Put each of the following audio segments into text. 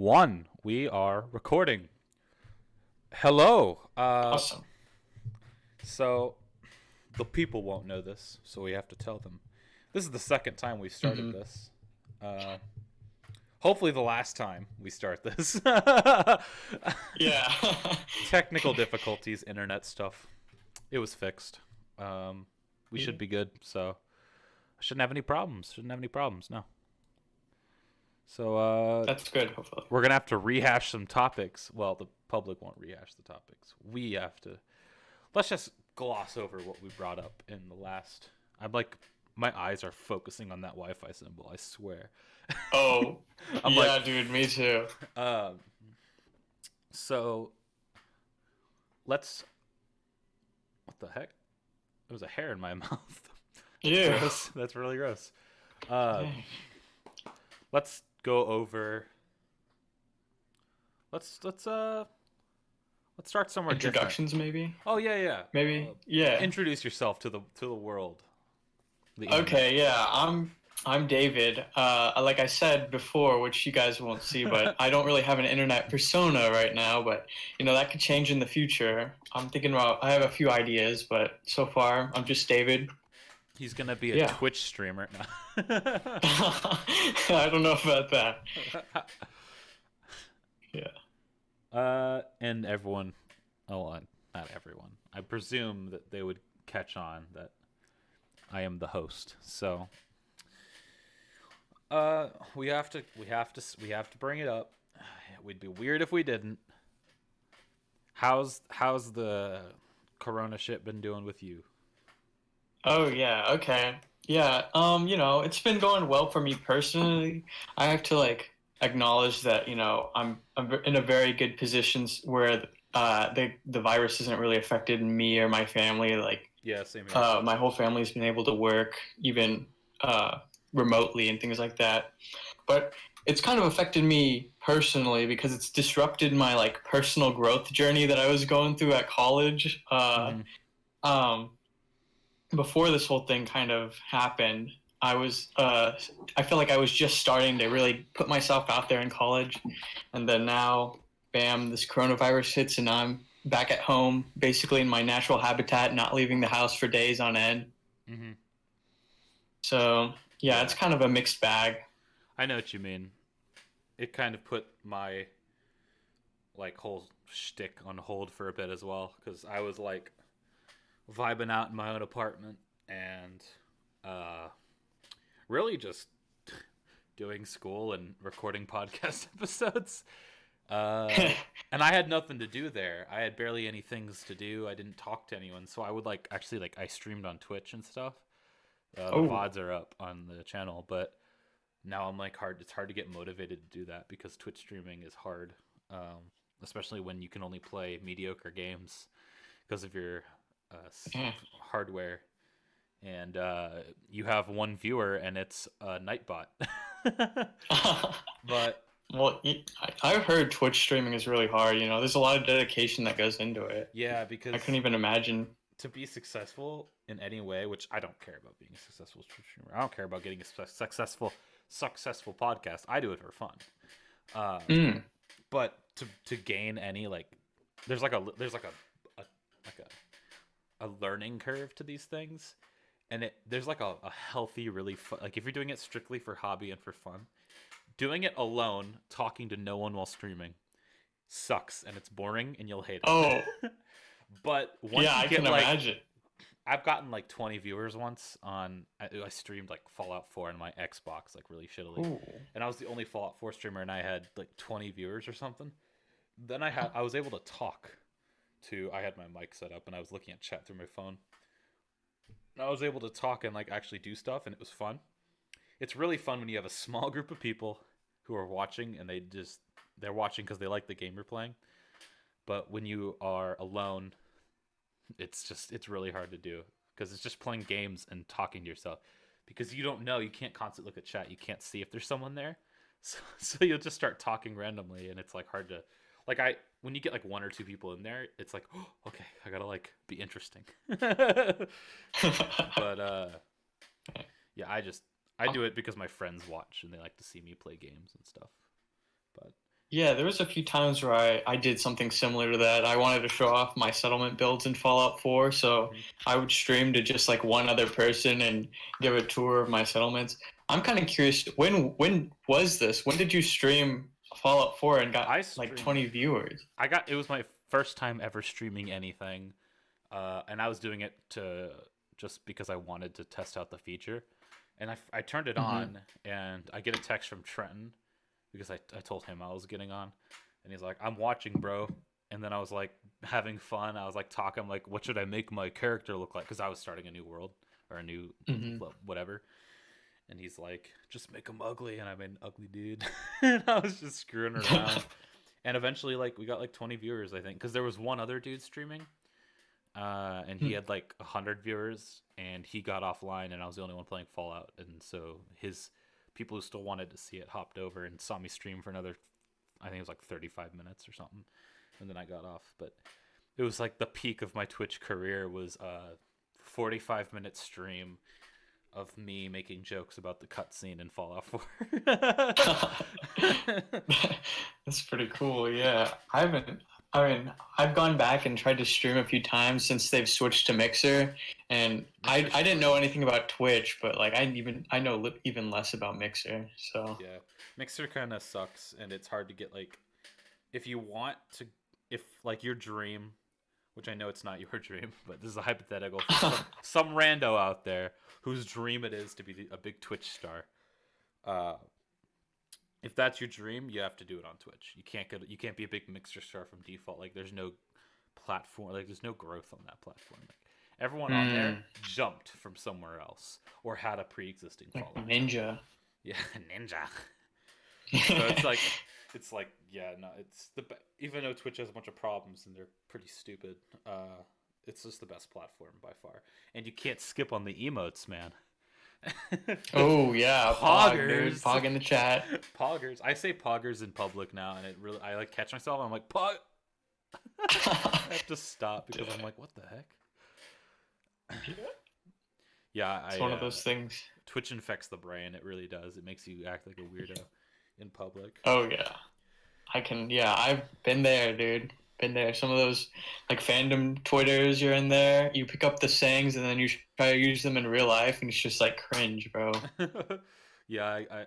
One, we are recording. Hello. Awesome. So the people won't know this, so we have to tell them. This is the second time we started Hmm. this. Uh, Hopefully, the last time we start this. Yeah. Technical difficulties, internet stuff. It was fixed. Um, we Yeah. should be good, so I shouldn't have any problems. Shouldn't have any problems. No. So That's good, hopefully. we're gonna have to rehash some topics. Well, the public won't rehash the topics. We have to. Let's just gloss over what we brought up in the last. I'm like, my eyes are focusing on that Wi-Fi symbol. I swear. Oh, I'm like, yeah, dude, me too. um. So let's. What the heck? There was a hair in my mouth. That's Yeah. gross. That's really gross. Uh, Dang. let's go over. Let's let's start somewhere different. Introductions, maybe? Oh yeah, yeah. Maybe? Yeah. Introduce yourself to the world, the internet. Okay, yeah, I'm David. Like I said before, which you guys won't see, but I don't really have an internet persona right now, but that could change in the future. I have a few ideas, but so far I'm just David. He's gonna be a Yeah. Twitch streamer now. I don't know about that. Yeah. And everyone, oh, not everyone. I presume that they would catch on that I am the host. So, we have to bring it up. It would be weird if we didn't. How's the Corona shit been doing with you? Oh yeah, okay. Yeah, it's been going well for me personally. I have to like acknowledge that, I'm in a very good position where the virus isn't really affected me or my family. Like Yeah, same here. my whole family's been able to work even uh remotely and things like that. But it's kind of affected me personally because it's disrupted my like personal growth journey that I was going through at college. Mm-hmm. Um Before this whole thing kind of happened, I feel like I was just starting to really put myself out there in college, and then now, bam, this coronavirus hits, and I'm back at home, basically in my natural habitat, not leaving the house for days on end. Mm-hmm. So yeah, Yeah, it's kind of a mixed bag. I know what you mean. It kind of put my like whole shtick on hold for a bit as well because I was like vibing out in my own apartment and uh, really just doing school and recording podcast episodes. And I had nothing to do there. I had barely any things to do. I didn't talk to anyone, so I would like actually like I streamed on Twitch and stuff. The Oh, VODs are up on the channel, but now I'm like hard. It's hard to get motivated to do that because Twitch streaming is hard, especially when you can only play mediocre games because of your yeah. hardware, and you have one viewer, and it's a Nightbot. But Well, I've heard Twitch streaming is really hard. There's a lot of dedication that goes into it. yeah, I couldn't because even imagine. to be successful in any way, which I don't care about being a successful streamer. I don't care about getting a successful podcast. I do it for fun. Um, Mm. but to gain any like, there's like a learning curve to these things, and there's like a healthy, really fun. Like if you're doing it strictly for hobby and for fun, doing it alone, talking to no one while streaming, sucks and it's boring and you'll hate Oh, it. But once yeah, you I get can like imagine. I've gotten like 20 viewers once on. I streamed like Fallout 4 on my Xbox, like really shittily, Ooh. and I was the only Fallout 4 streamer, and I had like 20 viewers or something. Then I was able to talk to. I had my mic set up, and I was looking at chat through my phone. And I was able to talk and like actually do stuff, and it was fun. It's really fun when you have a small group of people who are watching, and they're watching because they like the game you're playing. But when you are alone, it's really hard to do because it's just playing games and talking to yourself because you don't know, you can't constantly look at chat, you can't see if there's someone there, so you'll just start talking randomly and it's like hard to like I when you get like one or two people in there, it's like, oh, okay, I gotta like be interesting. But yeah, I do it because my friends watch and they like to see me play games and stuff. But Yeah, there was a few times where I did something similar to that. I wanted to show off my settlement builds in Fallout 4, so Hmm. I would stream to just like one other person and give a tour of my settlements. I'm kind of curious, when was this? When did you stream Fallout 4 and got I like streamed. 20 viewers? It was my first time ever streaming anything, and I was doing it to just because I wanted to test out the feature, and I turned it Hmm. on, and I get a text from Trenton because I told him I was getting on, and he's like, "I'm watching, bro." And then I was like having fun. I was like talking, I'm like, "What should I make my character look like?" Because I was starting a new world or a new Hmm. whatever. And he's like, "Just make him ugly," and I made an ugly dude, and I was just screwing around. And eventually, like, we got like 20 viewers, I think, because there was one other dude streaming, and he had like 100 viewers, and he got offline, and I was the only one playing Fallout, and so his people who still wanted to see it hopped over and saw me stream for another, I think it was like 35 minutes or something, and then I got off. But it was like the peak of my Twitch career was a 45-minute stream of me making jokes about the cutscene in Fallout 4. That's pretty cool. Yeah, I haven't. I mean, I've gone back and tried to stream a few times since they've switched to Mixer, and I Mixer's I didn't free. know anything about Twitch, but like I know even less about Mixer. So Yeah, Mixer kind of sucks, and it's hard to get like if you want to, if like your dream, which I know it's not your dream, but this is a hypothetical for some rando out there whose dream it is to be a big Twitch star. Uh, if that's your dream, you have to do it on Twitch. You can't be a big Mixer star from default. Like there's no platform, like there's no growth on that platform. Like everyone on there mm, jumped from somewhere else or had a pre-existing like following. Ninja. Yeah, ninja. So it's like yeah, no, it's even though Twitch has a bunch of problems and they're pretty stupid. It's just the best platform by far, and you can't skip on the emotes, man. Oh yeah, Pog dude, Poggers, Pog in the chat. poggers. I say poggers in public now, and it really I like catch myself. I'm like pog. I have to stop because I'm like, what the heck? Yeah, It's I one of those things. Twitch infects the brain. It really does. It makes you act like a weirdo in public. Oh yeah. I can, yeah, I've been there, dude. Been there. Some of those like fandom Twitters, you're in there, you pick up the sayings and then you try to use them in real life, and it's just like cringe, bro. Yeah,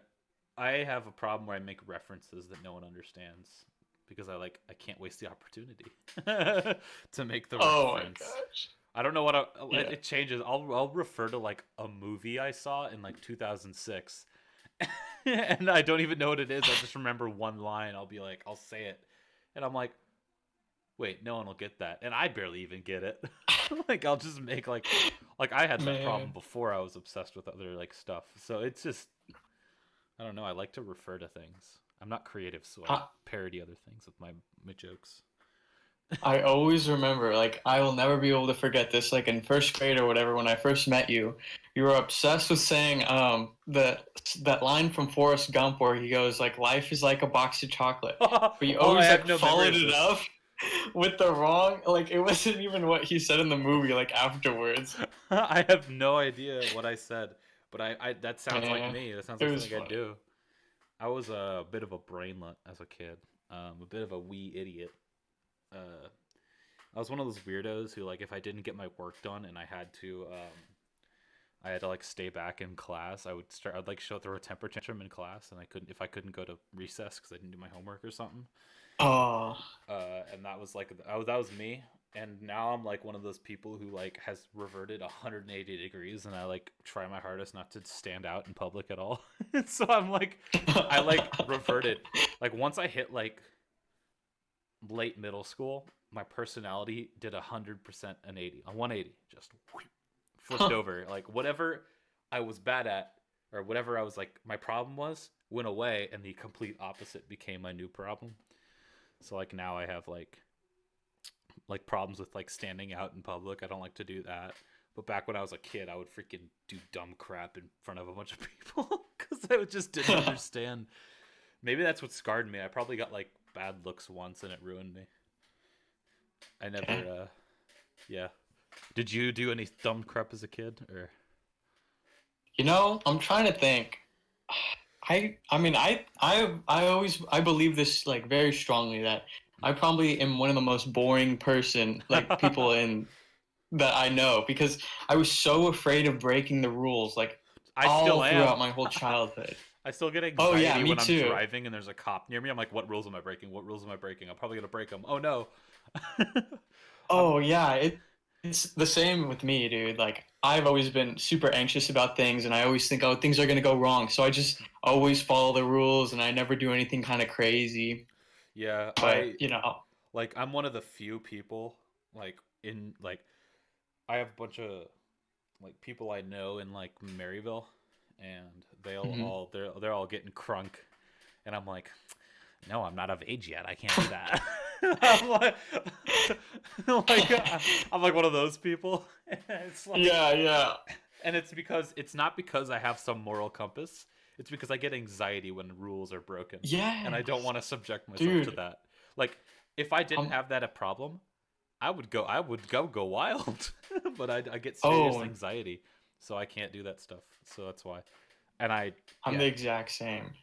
I have a problem where I make references that no one understands because I can't waste the opportunity to make the Oh my reference. gosh. I don't know what Yeah. it changes. I'll refer to like a movie I saw in like 2006, and I don't even know what it is. I just remember one line. I'll be like, I'll say it, and I'm like, wait, no one will get that, and I barely even get it. Like I'll just make like I had that problem Man. before. I was obsessed with other like stuff, so it's just I don't know. I like to refer to things. I'm not creative, so I I, parody other things with my jokes. I always remember, like, I will never be able to forget this. Like in first grade or whatever, when I first met you, you were obsessed with saying that line from Forrest Gump where he goes like, "Life is like a box of chocolate," Oh, but you I always have like no memory followed of it this. up with the wrong. Like it wasn't even what he said in the movie. Like afterwards, I have no idea what I said, but I that sounds like man, me. That sounds it like was something I funny. do. I was a bit of a brainlet as a kid, a bit of a wee idiot. Uh, I was one of those weirdos who, like, if I didn't get my work done and I had to like stay back in class, I'd like show throw a temper tantrum in class, and if I couldn't go to recess because I didn't do my homework or something. Oh, And that was like that was me. And now I'm like one of those people who like has reverted 180 degrees, and I like try my hardest not to stand out in public at all. So I'm like, I like reverted. Like once I hit like late middle school, my personality did 100% an 80, a 180, just flipped over. Like whatever I was bad at, or whatever I was like my problem was, went away, and the complete opposite became my new problem. So like now I have like problems with like standing out in public. I don't like to do that. But back when I was a kid, I would freaking do dumb crap in front of a bunch of people because I just didn't understand. Maybe that's what scarred me. I probably got like bad looks once and it ruined me. I never, okay. yeah. Did you do any dumb crap as a kid or? I'm trying to think. I mean I believe this like very strongly that I probably am one of the most boring person like people in that I know because I was so afraid of breaking the rules like I all still am. throughout my whole childhood. I still get Oh yeah, anxiety me when I'm too. driving and there's a cop near me. I'm like, what rules am I breaking? What rules am I breaking? I'm probably gonna break them. Oh no. I'm Oh yeah, it's the same with me, dude. Like I've always been super anxious about things and I always think, oh, things are gonna go wrong. So I just always follow the rules and I never do anything kind of crazy. yeah, But you know, like I'm one of the few people like in like I have a bunch of like people I know in like Maryville, and mhm. they're all getting crunk, and I'm like, no, I'm not of age yet. I can't do that. I'm like, like I'm like one of those people. It's like, Yeah, yeah. and it's because it's not because I have some moral compass. It's because I get anxiety when rules are broken, and I don't Yes, want to subject myself to dude. that. Like, if I didn't Um, have that a problem, I would go wild, but I get serious oh, anxiety, so I can't do that stuff. So that's why, and I I'm yeah, the exact same.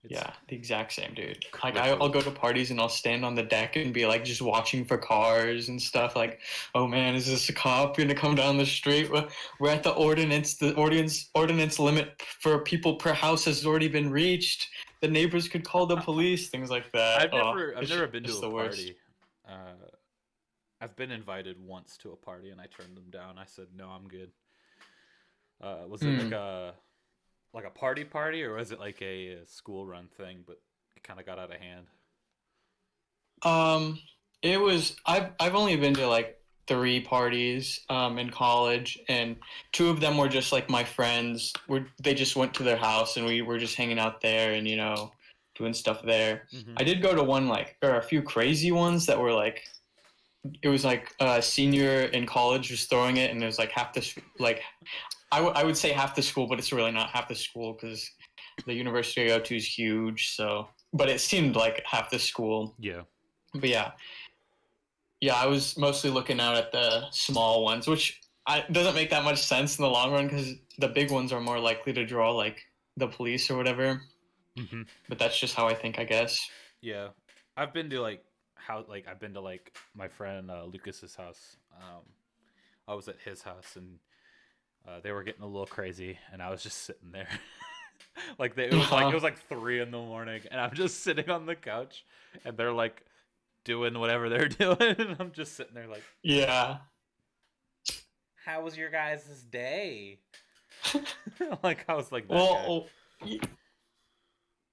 it's Yeah, the exact same, dude. Like I'll crippling. go to parties and I'll stand on the deck and be like just watching for cars and stuff. Like, oh man, is this a cop gonna come down the street? We're at the ordinance. The ordinance limit for people per house has already been reached. The neighbors could call the police. Things like that. Oh, I've it's never been to just a the worst. party. Uh, I've been invited once to a party and I turned them down. I said no, I'm good. Was it Hmm. like a party, or was it like a school run thing? But it kind of got out of hand. Um, it was I've only been to like three parties in college, and two of them were just like my friends. They just went to their house, and we were just hanging out there, and doing stuff there. Hmm. I did go to one like there are a few crazy ones that were like it was like a senior in college was throwing it, and it was like half the like I would say half the school, but it's really not half the school because the university I go to is huge. So, but it seemed like half the school. Yeah. But yeah, I was mostly looking out at the small ones, which doesn't make that much sense in the long run because the big ones are more likely to draw like the police or whatever. Hmm. But that's just how I think, I guess. Yeah. I've been to like I've been to like my friend Lucas's house. I was at his house, and they were getting a little crazy, and I was just sitting there. It Uh, was like 3 in the morning, and I'm just sitting on the couch, and they're like doing whatever they're doing, and I'm just sitting there like, yeah. "How was your guys' day?" Like I was like that guy. Well, y-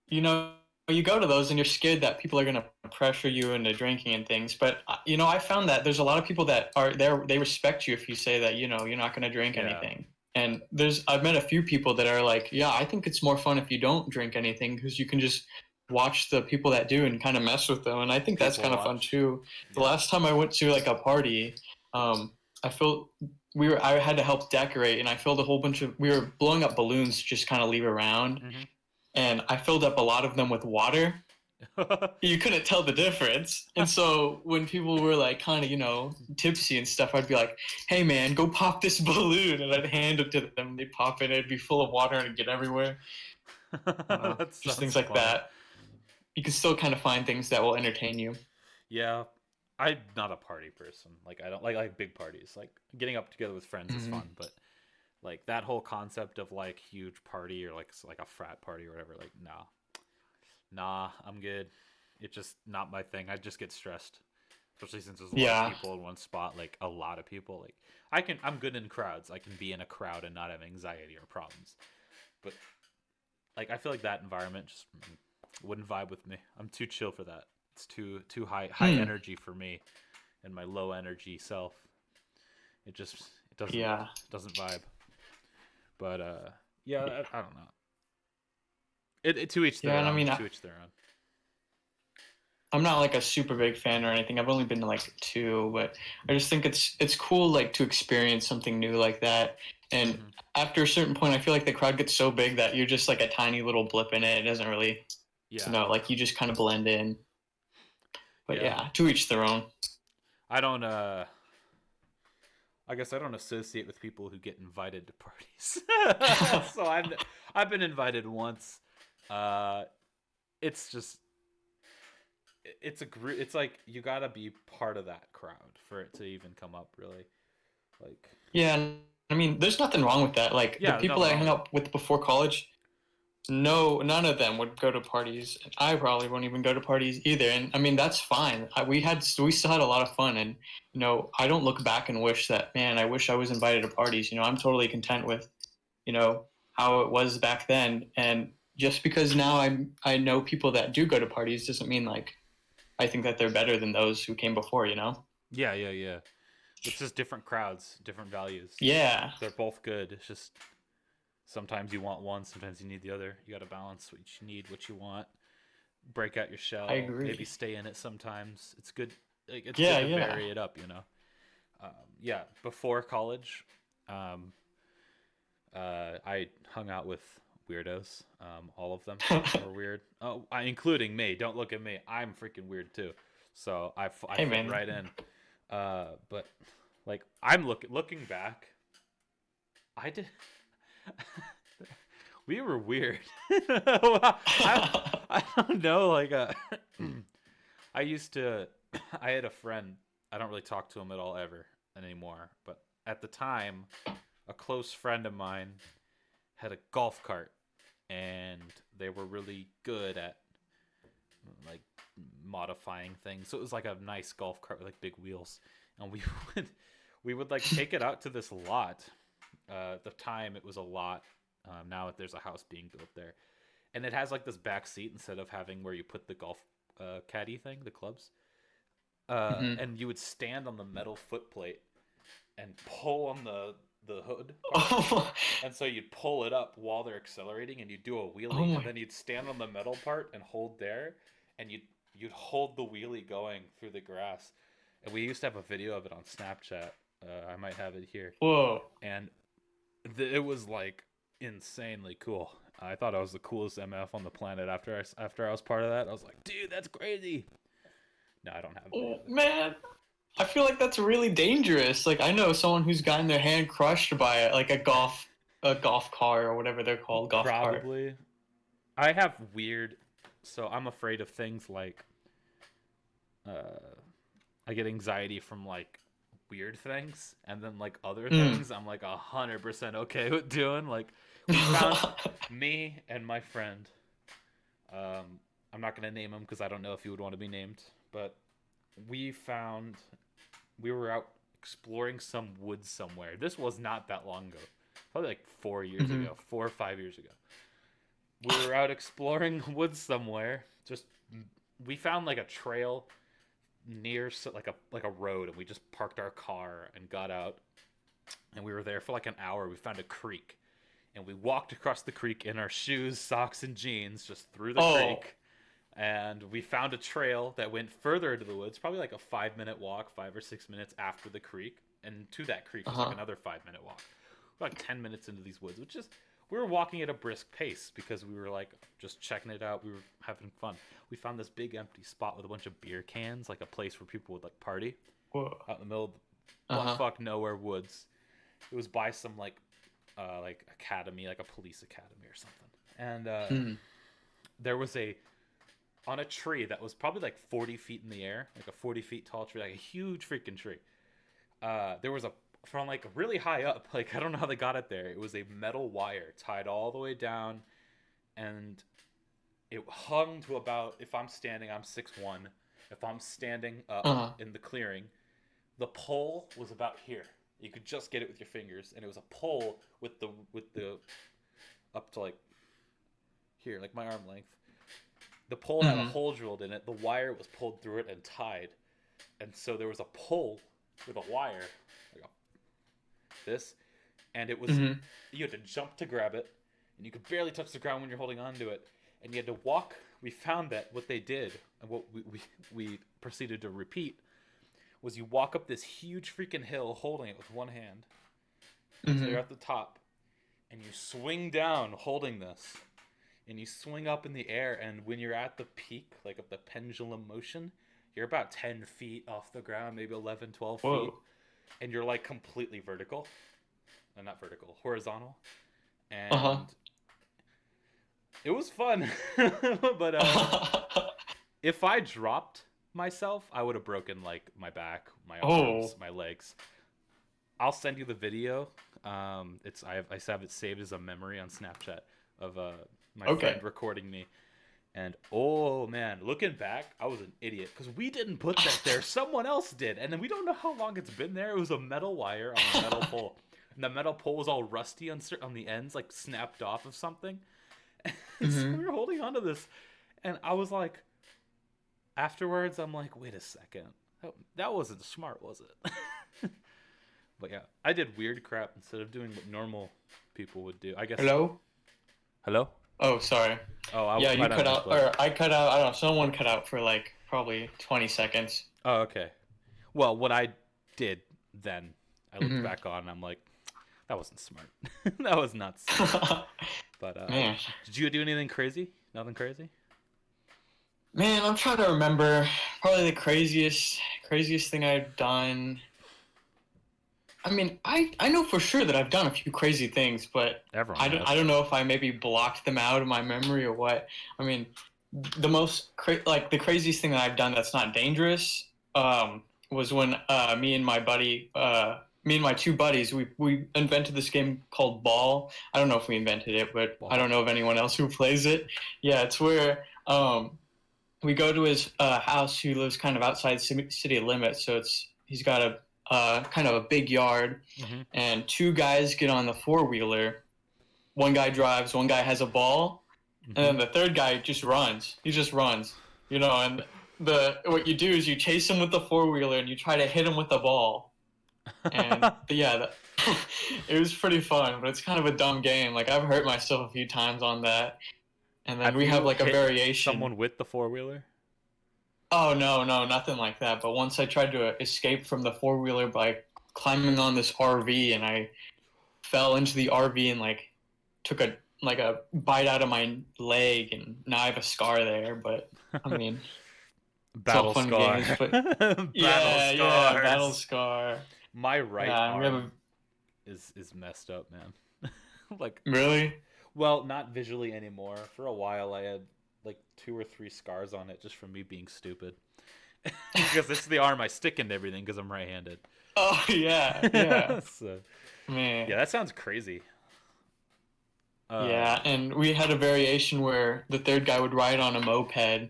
you know, you go to those and you're scared that people are gonna pressure you into drinking and things. But I found that there's a lot of people that are there. They respect you if you say that you're not gonna drink Yeah, anything. And I've met a few people that are like, yeah, I think it's more fun if you don't drink anything because you can just watch the people that do and kind of mess with them. And I think that's people kind of fun watch. too. The Yeah. last time I went to like a party, I felt I had to help decorate and I filled a whole bunch of we were blowing up balloons to just kind of leave around Hmm. and I filled up a lot of them with water. You couldn't tell the difference. And so when people were like kind of, tipsy and stuff, I'd be like, hey man, go pop this balloon. And I'd hand it to them. They'd pop it. It'd be full of water and it'd get everywhere. That Just sounds things like funny. that. You can still kind of find things that will entertain you. Yeah, I'm not a party person. Like I don't like big parties. Like getting up together with friends is Hmm. fun, but like that whole concept of like huge party or like a frat party or whatever, like nah, I'm good. It's just not my thing. I just get stressed, especially since there's a lot of Yeah. people in one spot. Like a lot of people. Like I'm good in crowds. I can be in a crowd and not have anxiety or problems. But like I feel like that environment just wouldn't vibe with me. I'm too chill for that. It's too high Hmm. energy for me and my low energy self. It just Yeah. it doesn't vibe. But yeah, I don't know. It to each Yeah. their And I own. mean, To each their own. I'm not like a super big fan or anything. I've only been to like two, but I just think it's cool like to experience something new like that. And Hmm. after a certain point, I feel like the crowd gets so big that you're just like a tiny little blip in it. It doesn't really, Yeah, like you just kind of blend in. But yeah. yeah, to each their own. I don't. I guess I don't associate with people who get invited to parties. So I've been invited once, Uh, it's just it's a group. It's like you gotta be part of that crowd for it to even come up. Really, like Yeah, I mean, there's nothing wrong with that. Like the yeah, there's people nothing I wrong hung with it. out with before college, no, none of them would go to parties. I probably won't even go to parties either. And I mean, that's fine. We still had a lot of fun, and I don't look back and wish that, man, I wish I was invited to parties. I'm totally content with, how it was back then. And just because now I know people that do go to parties doesn't mean like I think that they're better than those who came before. Yeah, yeah, yeah. It's just different crowds, different values. Yeah, They're both good. It's just sometimes you want one, sometimes you need the other. You got to balance what you need, what you want. Break out your I shell. Maybe agree. stay in it sometimes. It's good. Like, it's good Yeah, to yeah. vary it up, you know. Yeah, before college, um, I hung out with weirdos. All of them were weird. Oh, including me. Don't look at me. I'm freaking weird too. So I Hey, fit man. right in. But like looking back, I did. We were weird. I don't know. Like I used to. I had a friend. I don't really talk to him at all ever anymore. But at the time, a close friend of mine had a golf cart, and they were really good at like modifying things. So it was like a nice golf cart with like big wheels, and would we would like take it out to this lot. At the time, it was a lot. Now there's a house being built there, and it has like this back seat instead of having where you put the golf caddy thing, the clubs. Hmm. And you would stand on the metal footplate and pull on the hood part. Oh, And so you'd pull it up while they're accelerating, and you'd do a oh wheelie, and my. then you'd stand on the metal part and hold there, and you'd hold the wheelie going through the grass. And we used to have a video of it on Snapchat. I might have it here, Whoa. and it was like insanely cool. I thought I was the coolest MF on the planet after I was part of that. I was like, dude, that's crazy. No, I don't have a video Oh, of it. man. I feel like that's really dangerous. Like I know someone who's gotten their hand crushed by it, like a golf car or whatever they're called, golf cart. Probably. I have weird, so I'm afraid of things like uh, I get anxiety from like weird things, and then like other Mm. things I'm like 100% okay with doing. Like we found me and my friend. Um, I'm not gonna name him because I don't know if he would want to be named, but we found we were out exploring some woods somewhere. This was not that long ago, probably like 4 years Hmm. ago, 4 or 5 years ago. We were out exploring woods somewhere. Just we found like a trail near like a road, and we just parked our car and got out, and we were there for like an hour. We found a creek, and we walked across the creek in our shoes, socks, and jeans just through the Oh. creek. And we found a trail that went further into the woods, probably like a 5 minute walk, 5 or 6 minutes after the creek. And to that creek was like Uh-huh. another 5 minute walk. We're like 10 minutes into these woods, which is, we were walking at a brisk pace because we were like just checking it out. We were having fun. We found this big empty spot with a bunch of beer cans, like a place where people would like party Whoa. out in the middle of the Uh-huh. buttfuck nowhere woods. It was by some like academy, like a police academy or something. And Mm. there was a on a tree that was probably like 40 feet in the air, like a 40 feet tall tree, like a huge freaking tree. There was a from like really high up, like I don't know how they got it there. It was a metal wire tied all the way down, and it hung to about, if I'm standing, I'm 6'1". If I'm standing up Uh-huh. in the clearing, the pole was about here. You could just get it with your fingers, and it was a pole with the up to like here, like my arm length. The pole had a Hmm. hole drilled in it. The wire was pulled through it and tied, and so there was a pole with a wire, like this, and it was Hmm. you had to jump to grab it, and you could barely touch the ground when you're holding on to it, and you had to walk. We found that what they did, and what we proceeded to repeat, was you walk up this huge freaking hill holding it with one hand until you're Hmm. at the top, and you swing down holding this, and you swing up in the air, and when you're at the peak, like of the pendulum motion, you're about 10 feet off the ground, maybe 11, 12 feet, Whoa. and you're like completely vertical. Not vertical, horizontal. Uh-huh. And It was fun, but if I dropped myself, I would have broken like my back, my arms, Oh, my legs. I'll send you the video. I have it saved as a memory on Snapchat of my okay. friend recording me. And oh man, looking back, I was an idiot because we didn't put that there. Someone else did, and then we don't know how long it's been there. It was a metal wire on a metal pole, and the metal pole was all rusty on the ends, like snapped off of something. And so we Hmm. were holding onto this, and I was like, afterwards, I'm like, wait a second, that wasn't smart, was it? But yeah, I did weird crap instead of doing what normal people would do. I guess. Hello? Hello. Oh, sorry. Oh, Yeah, I you might have cut out, misclicked. or I cut out. I don't know. Someone cut out for like probably 20 seconds. Oh, okay. Well, what I did then, I looked Hmm. back on and I'm like, that wasn't smart. That was not smart. But Man, did you do anything crazy? Nothing crazy? man, I'm trying to remember. Probably the craziest thing I've done. I mean, I know for sure that I've done a few crazy things, but Everyone I has. don't know if I maybe blocked them out of my memory or what. I mean, the like the craziest thing that I've done that's not dangerous was when me and my two buddies, we invented this game called Ball. I don't know if we invented it, but I Ball. don't know of anyone else who plays it. Yeah, it's where we go to his house. He lives kind of outside city limits, so he's got a kind of a big yard, Mm-hmm. and two guys get on the four wheeler. One guy drives, one guy has a ball, and Mm-hmm. then the third guy just runs. He just runs, you know. And the what you do is you chase him with the four wheeler and you try to hit him with the ball. And but yeah, it was pretty fun, but it's kind of a dumb game. Like I've hurt myself a few times on that. And then Have we have you like a hit variation. someone with the four wheeler? Oh no, no, nothing like that. But once I tried to escape from the four wheeler by climbing on this RV, and I fell into the RV and like took a bite out of my leg, and now I have a scar there. But I mean, it's all Battle fun and scar. games. But Battle yeah, yeah, battle scars. scar. My right Yeah, we have arm a is messed up, man. Like, really. well, not visually anymore. For a while, I had like 2 or 3 scars on it just from me being stupid. Because it's the arm I stick into everything because I'm right-handed. Oh yeah, yeah, So, man. yeah, that sounds crazy. Uh, Yeah, and we had a variation where the third guy would ride on a moped, and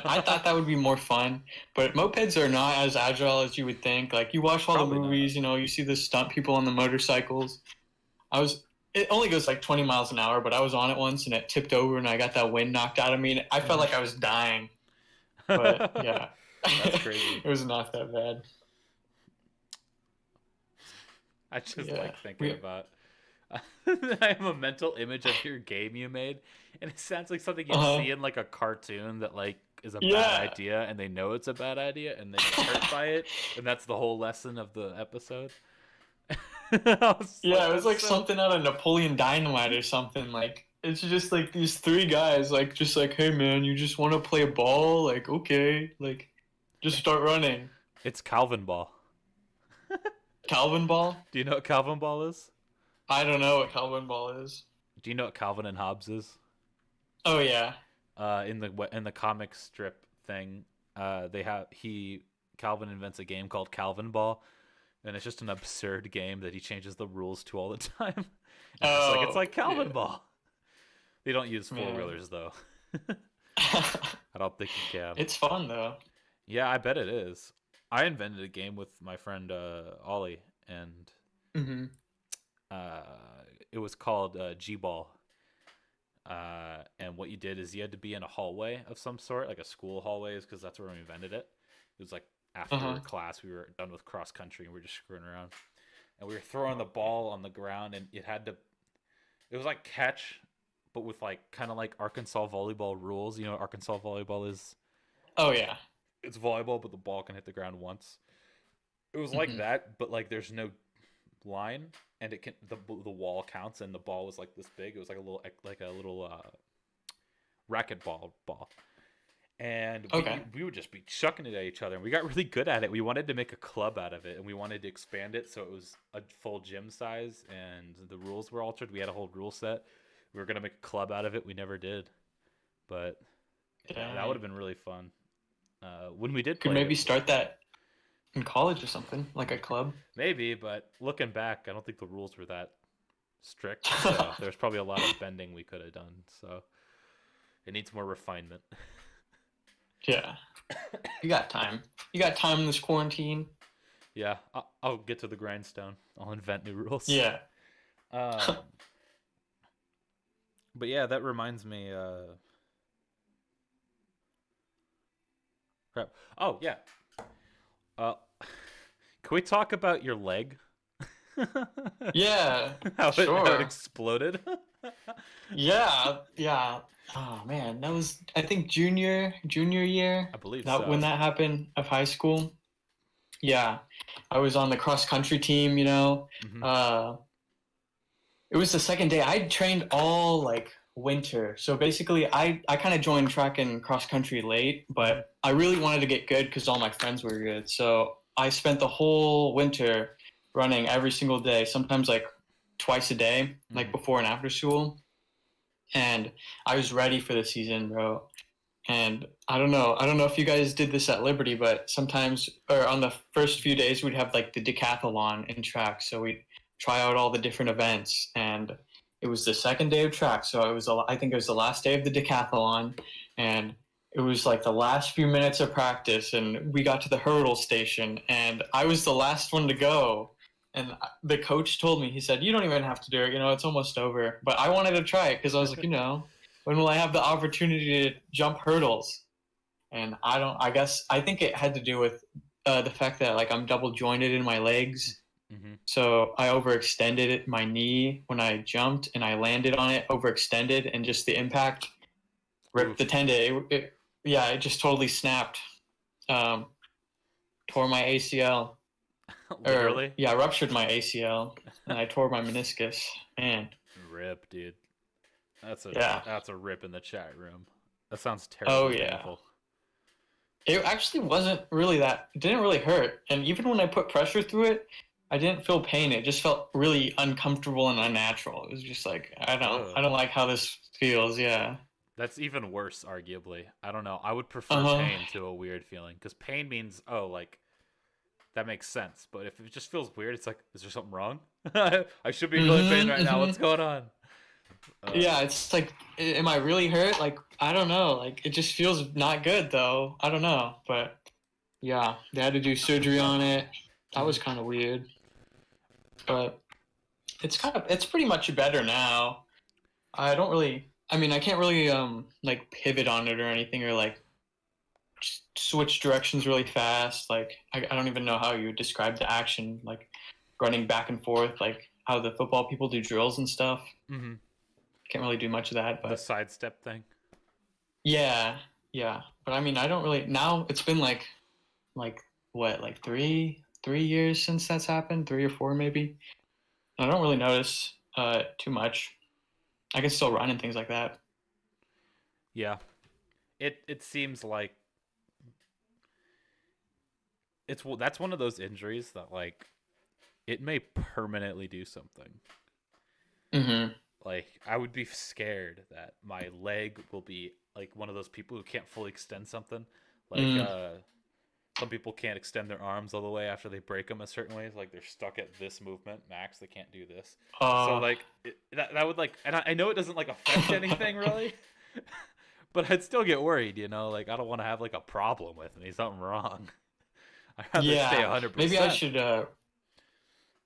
I thought that would be more fun. But mopeds are not as agile as you would think. Like you watch all the probably not. movies, you know, you see the stunt people on the motorcycles. I was It only goes like 20 miles an hour, but I was on it once and it tipped over and I got that wind knocked out of me and I felt like I was dying. But yeah, That's crazy. it was not that bad. I just Yeah, like thinking we about. I have a mental image of your game you made, and it sounds like something you'd uh see in like a cartoon that like is a bad yeah. idea, and they know it's a bad idea, and they get hurt by it, and that's the whole lesson of the episode. I was Yeah, like, it was that's like so. something out of Napoleon Dynamite or something. Like it's just like these three guys, like just like, hey man, you just want to play ball? Like okay, like just start running. It's Calvin Ball. Calvin ball? Do you know what Calvin Ball is? I don't know what Calvin ball is. Do you know what Calvin and Hobbes is? Oh yeah. In the comic strip thing, they have he Calvin invents a game called Calvin Ball, and it's just an absurd game that he changes the rules to all the time. It's Oh like Calvin yeah, Ball. They don't use four man. wheelers though. I don't think you can. It's fun though. Yeah, I bet it is. I invented a game with my friend Ollie, and Hmm. uh, it was called G Ball. And what you did is you had to be in a hallway of some sort, like a school hallway, because that's where we invented it. It was like after Uh-huh. class, we were done with cross country, and we were just screwing around. And we were throwing the ball on the ground, and it was like catch, but with like kind of like Arkansas volleyball rules. You know, what Arkansas volleyball is Oh yeah. it's volleyball, but the ball can hit the ground once. It was like Hmm. that, but like there's no line, and it can the wall counts, and the ball was like this big. It was like a little racquetball, and Okay. we would just be chucking it at each other, and we got really good at it. We wanted to make a club out of it, and we wanted to expand it so it was a full gym size, and the rules were altered. We had a whole rule set. We were gonna make a club out of it. We never did, but that would Dang. have been really fun. When we did Could play maybe it, start that in college or something, like a club. maybe, but looking back, I don't think the rules were that strict. So there's probably a lot of bending we could have done. So it needs more refinement. Yeah, you got time. You got time in this quarantine. Yeah, I'll get to the grindstone. I'll invent new rules. Yeah. Um, but yeah, that reminds me. Crap. Oh yeah. Uh, can we talk about your leg? Yeah, How it sure. exploded? Yeah, yeah. Oh man, that was I think junior year I believe that when so. that happened of high school. Yeah, I was on the cross country team. You know, Hmm. uh, it was the second day. I trained all like winter, so basically, I kind of joined track and cross country late, Hmm. but I really wanted to get good because all my friends were good. So I spent the whole winter running every single day, sometimes like twice a day, like Hmm. before and after school. And I was ready for the season, bro. And I don't know if you guys did this at Liberty, but sometimes, or on the first few days, we'd have like the decathlon in track. So we'd try out all the different events. And it was the second day of track. So it was, I think it was the last day of the decathlon. And it was like the last few minutes of practice. And we got to the hurdle station. And I was the last one to go. And the coach told me, he said, "You don't even have to do it. You know, it's almost over." But I wanted to try it because I was like, when will I have the opportunity to jump hurdles? And I don't. I guess I think it had to do with the fact that like I'm double jointed in my legs, Hmm. so I overextended my knee when I jumped, and I landed on it overextended, and just the impact ripped the Oof. tendon. Yeah, it just totally snapped. Um, tore my ACL, or Literally. yeah, ruptured my ACL, and I tore my meniscus. Man, Rip, dude. That's a yeah. that's a rip in the chat room. That sounds Oh terribly yeah. painful. It actually wasn't really that. It didn't really hurt, and even when I put pressure through it, I didn't feel pain. It just felt really uncomfortable and unnatural. It was just like Ugh. I don't like how this feels. Yeah. That's even worse, arguably. I don't know. I would prefer Uh huh. pain to a weird feeling because pain means, oh, like that makes sense. But if it just feels weird, it's like, is there something wrong? I should be feeling pain Mhm. right now. What's Mhm. going on? Uh, Yeah, it's like, am I really hurt? Like, I don't know. Like, it just feels not good though. I don't know, but yeah, they had to do surgery on it. That was mhm. kind of weird, but it's pretty much better now. I don't really. I mean, I can't really like pivot on it or anything, or like switch directions really fast. Like I don't even know how you would describe the action, like running back and forth, like how the football people do drills and stuff. Mhm. Can't really do much of that, The but sidestep thing. yeah, yeah. But I mean, I don't really now. It's been like what, like three years since that's happened, 3 or 4 maybe. I don't really notice too much. I can still run and things like that. Yeah. It seems like that's one of those injuries that like it may permanently do something. Mm-hmm. Like I would be scared that my leg will be like one of those people who can't fully extend something. Like Mm. some people can't extend their arms all the way after they break them a certain ways. Like they're stuck at this movement max. They can't do this. So Uh. like that would like, and I know it doesn't like affect anything really, but I'd still get worried. You know, like I don't want to have like a problem with me, something wrong. I'd rather stay Yeah, maybe I 100%.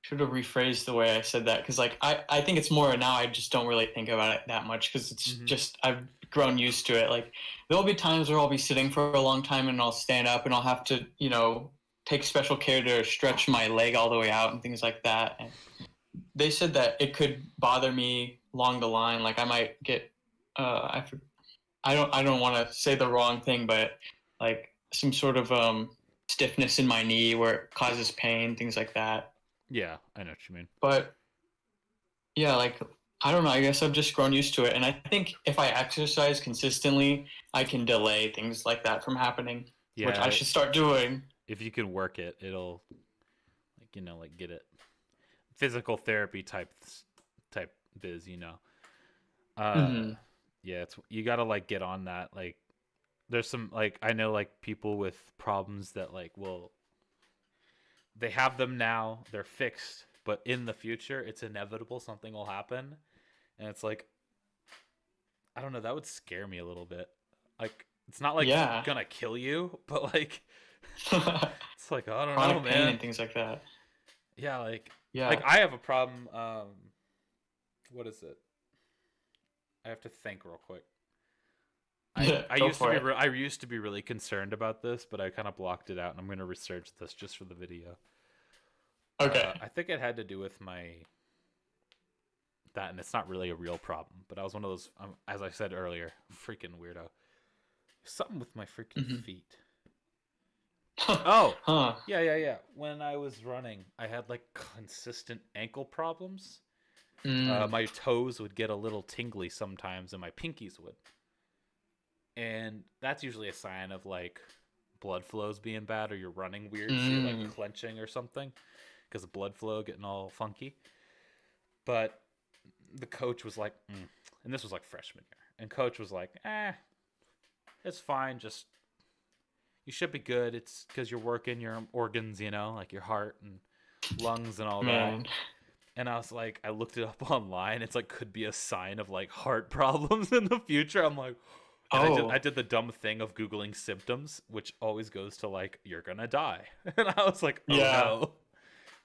should have rephrased the way I said that because like I think it's more now I just don't really think about it that much because it's Hmm. just I've grown used to it. Like there'll be times where I'll be sitting for a long time and I'll stand up and I'll have to take special care to stretch my leg all the way out and things like that. And they said that it could bother me along the line. Like I might get I don't want to say the wrong thing, but like some sort of stiffness in my knee where it causes pain, things like that. Yeah, I know what you mean. But yeah, like I don't know. I guess I've just grown used to it, and I think if I exercise consistently, I can delay things like that from happening, which I Yeah, should start doing. if you can work it, it'll like like get it. Physical therapy type biz. Uh, Hmm. yeah, it's you gotta like get on that. Like, there's some like I know like people with problems that like will they have them now, they're fixed, but in the future, it's inevitable something will happen, and it's like I don't know, that would scare me a little bit. Like, it's not like Yeah. gonna kill you, but like it's like I don't know, Chronic pain man. and things like that. Yeah, like Yeah. I have a problem. What is it? I have to think real quick. Yeah. I Go used to for be it. I used to be really concerned about this, but I kind of blocked it out, and I'm gonna research this just for the video. Okay. I think it had to do with my that, and it's not really a real problem, but I was one of those, as I said earlier, freaking weirdo. Something with my freaking Hmm. feet. Oh, Huh. yeah. When I was running, I had like consistent ankle problems. Mm. My toes would get a little tingly sometimes, and my pinkies would. And that's usually a sign of like blood flows being bad, or you're running weird, so you're like Mm. clenching or something because of blood flow getting all funky. But the coach was like, and this was like freshman year, and coach was like, it's fine, just you should be good. It's because you're working your organs, like your heart and lungs and all that. Man. And I was like, I looked it up online. It's like could be a sign of like heart problems in the future. I'm like, and I Oh. did the dumb thing of googling symptoms, which always goes to like you're gonna die. And I was like, oh Yeah. no.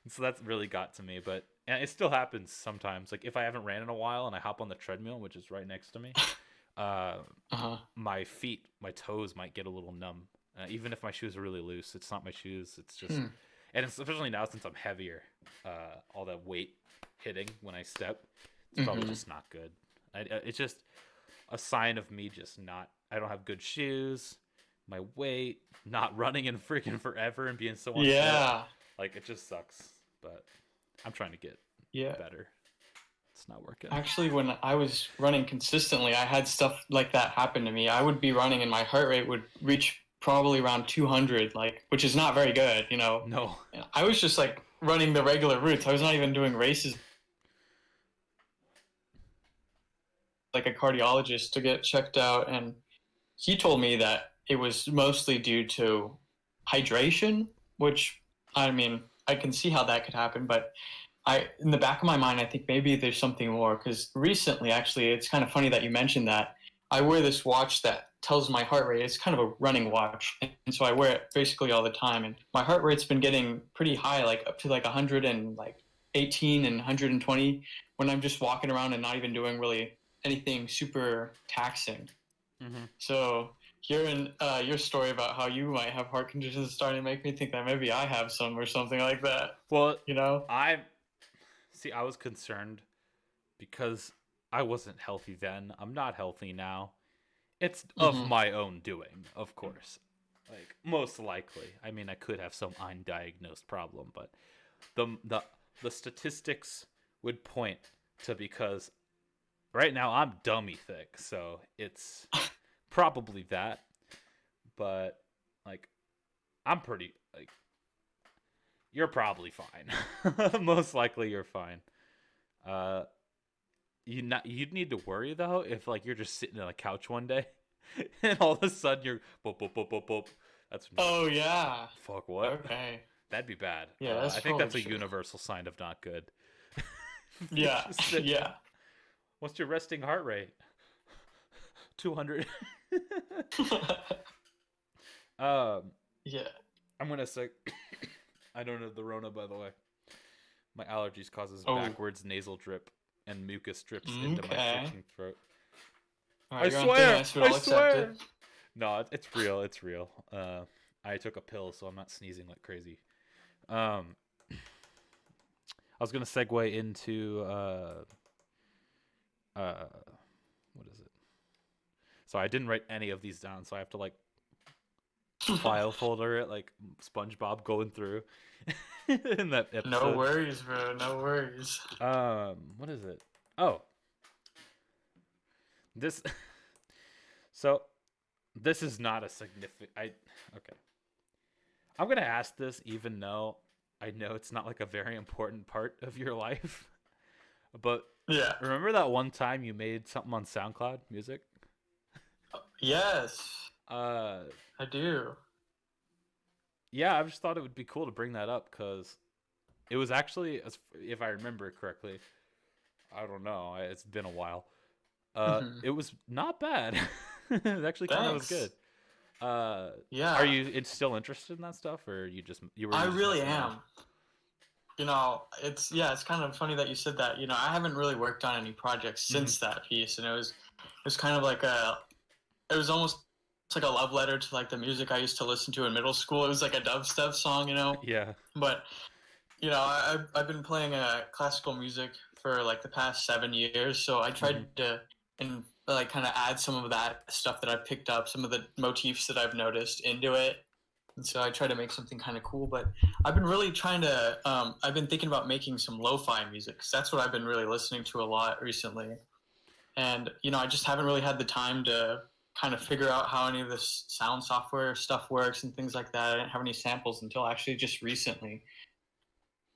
And so that really got to me, but and it still happens sometimes. Like if I haven't ran in a while and I hop on the treadmill, which is right next to me, uh, Uh-huh. my feet, my toes might get a little numb. Even if my shoes are really loose, it's not my shoes. It's just, Hmm. and it's especially now since I'm heavier, all that weight hitting when I step, it's probably Hmm. just not good. It's just a sign of me just not. I don't have good shoes. My weight, not running in freaking forever and being so unfit. Yeah. Like it just sucks. But I'm trying to get Yeah. better. It's not working. Actually, when I was running consistently, I had stuff like that happen to me. I would be running and my heart rate would reach probably around 200, like, which is not very good, you know. No. And I was just like running the regular routes. I was not even doing races like a cardiologist to get checked out, and he told me that it was mostly due to hydration, which I mean, I can see how that could happen, but in the back of my mind, I think maybe there's something more because recently, actually, it's kind of funny that you mentioned that. I wear this watch that tells my heart rate. It's kind of a running watch, and so I wear it basically all the time. And my heart rate's been getting pretty high, like up to like 100 and like 18 and 120 when I'm just walking around and not even doing really anything super taxing. Mm-hmm. So hearing your story about how you might have heart conditions is starting to make me think that maybe I have some or something like that. Well, You know? I see. I was concerned because I wasn't healthy then. I'm not healthy now. It's of Hmm. my own doing, of course. Like most likely. I mean, I could have some undiagnosed problem, but the the statistics would point to because right now I'm dummy thick, so it's probably that. But like I'm pretty like you're probably fine. Most likely you're fine. Uh you'd need to worry though if like you're just sitting on a couch one day and all of a sudden you're boop boop boop boop boop. That's Oh yeah. fuck what? Okay. That'd be bad. Yeah, that's I think probably that's a true. universal sign of not good. You're Yeah. just sitting there. Yeah. What's your resting heart rate? 200. um, Yeah. I'm gonna say I don't have the Rona, by the way. My allergies causes Oh. backwards nasal drip and mucus drips into my Okay. freaking throat. All I right, you're on thin swear, ice, but I I'll accept swear. it. No, it's real. It's real. I took a pill, so I'm not sneezing like crazy. Um, I was gonna segue into what is it? So I didn't write any of these down, so I have to like file folder it like SpongeBob going through in that No episode. worries, bro. No worries. What is it? Oh, this. So, this is not a significant. Okay. I'm gonna ask this, even though I know it's not like a very important part of your life. But Yeah. Remember that one time you made something on SoundCloud music? Yes, Uh, I do. yeah, I just thought it would be cool to bring that up because it was actually, if I remember correctly, I don't know, it's been a while. Hmm. It was not bad. It actually kind of was Thanks. good. Uh, are Yeah, you still interested in that stuff, or I you just really messing around? am. It's yeah, it's kind of funny that you said that. I haven't really worked on any projects Hmm. since that piece, and it was kind of like it was almost like a love letter to like the music I used to listen to in middle school. It was like a dubstep song. Yeah. But I've been playing classical music for like the past 7 years, so I Hmm. tried to and like kind of add some of that stuff that I picked up, some of the motifs that I've noticed into it. And so I try to make something kind of cool. But I've been really trying to. I've been thinking about making some lo-fi music, 'cause that's what I've been really listening to a lot recently. And I just haven't really had the time to kind of figure out how any of this sound software stuff works and things like that. I didn't have any samples until actually just recently.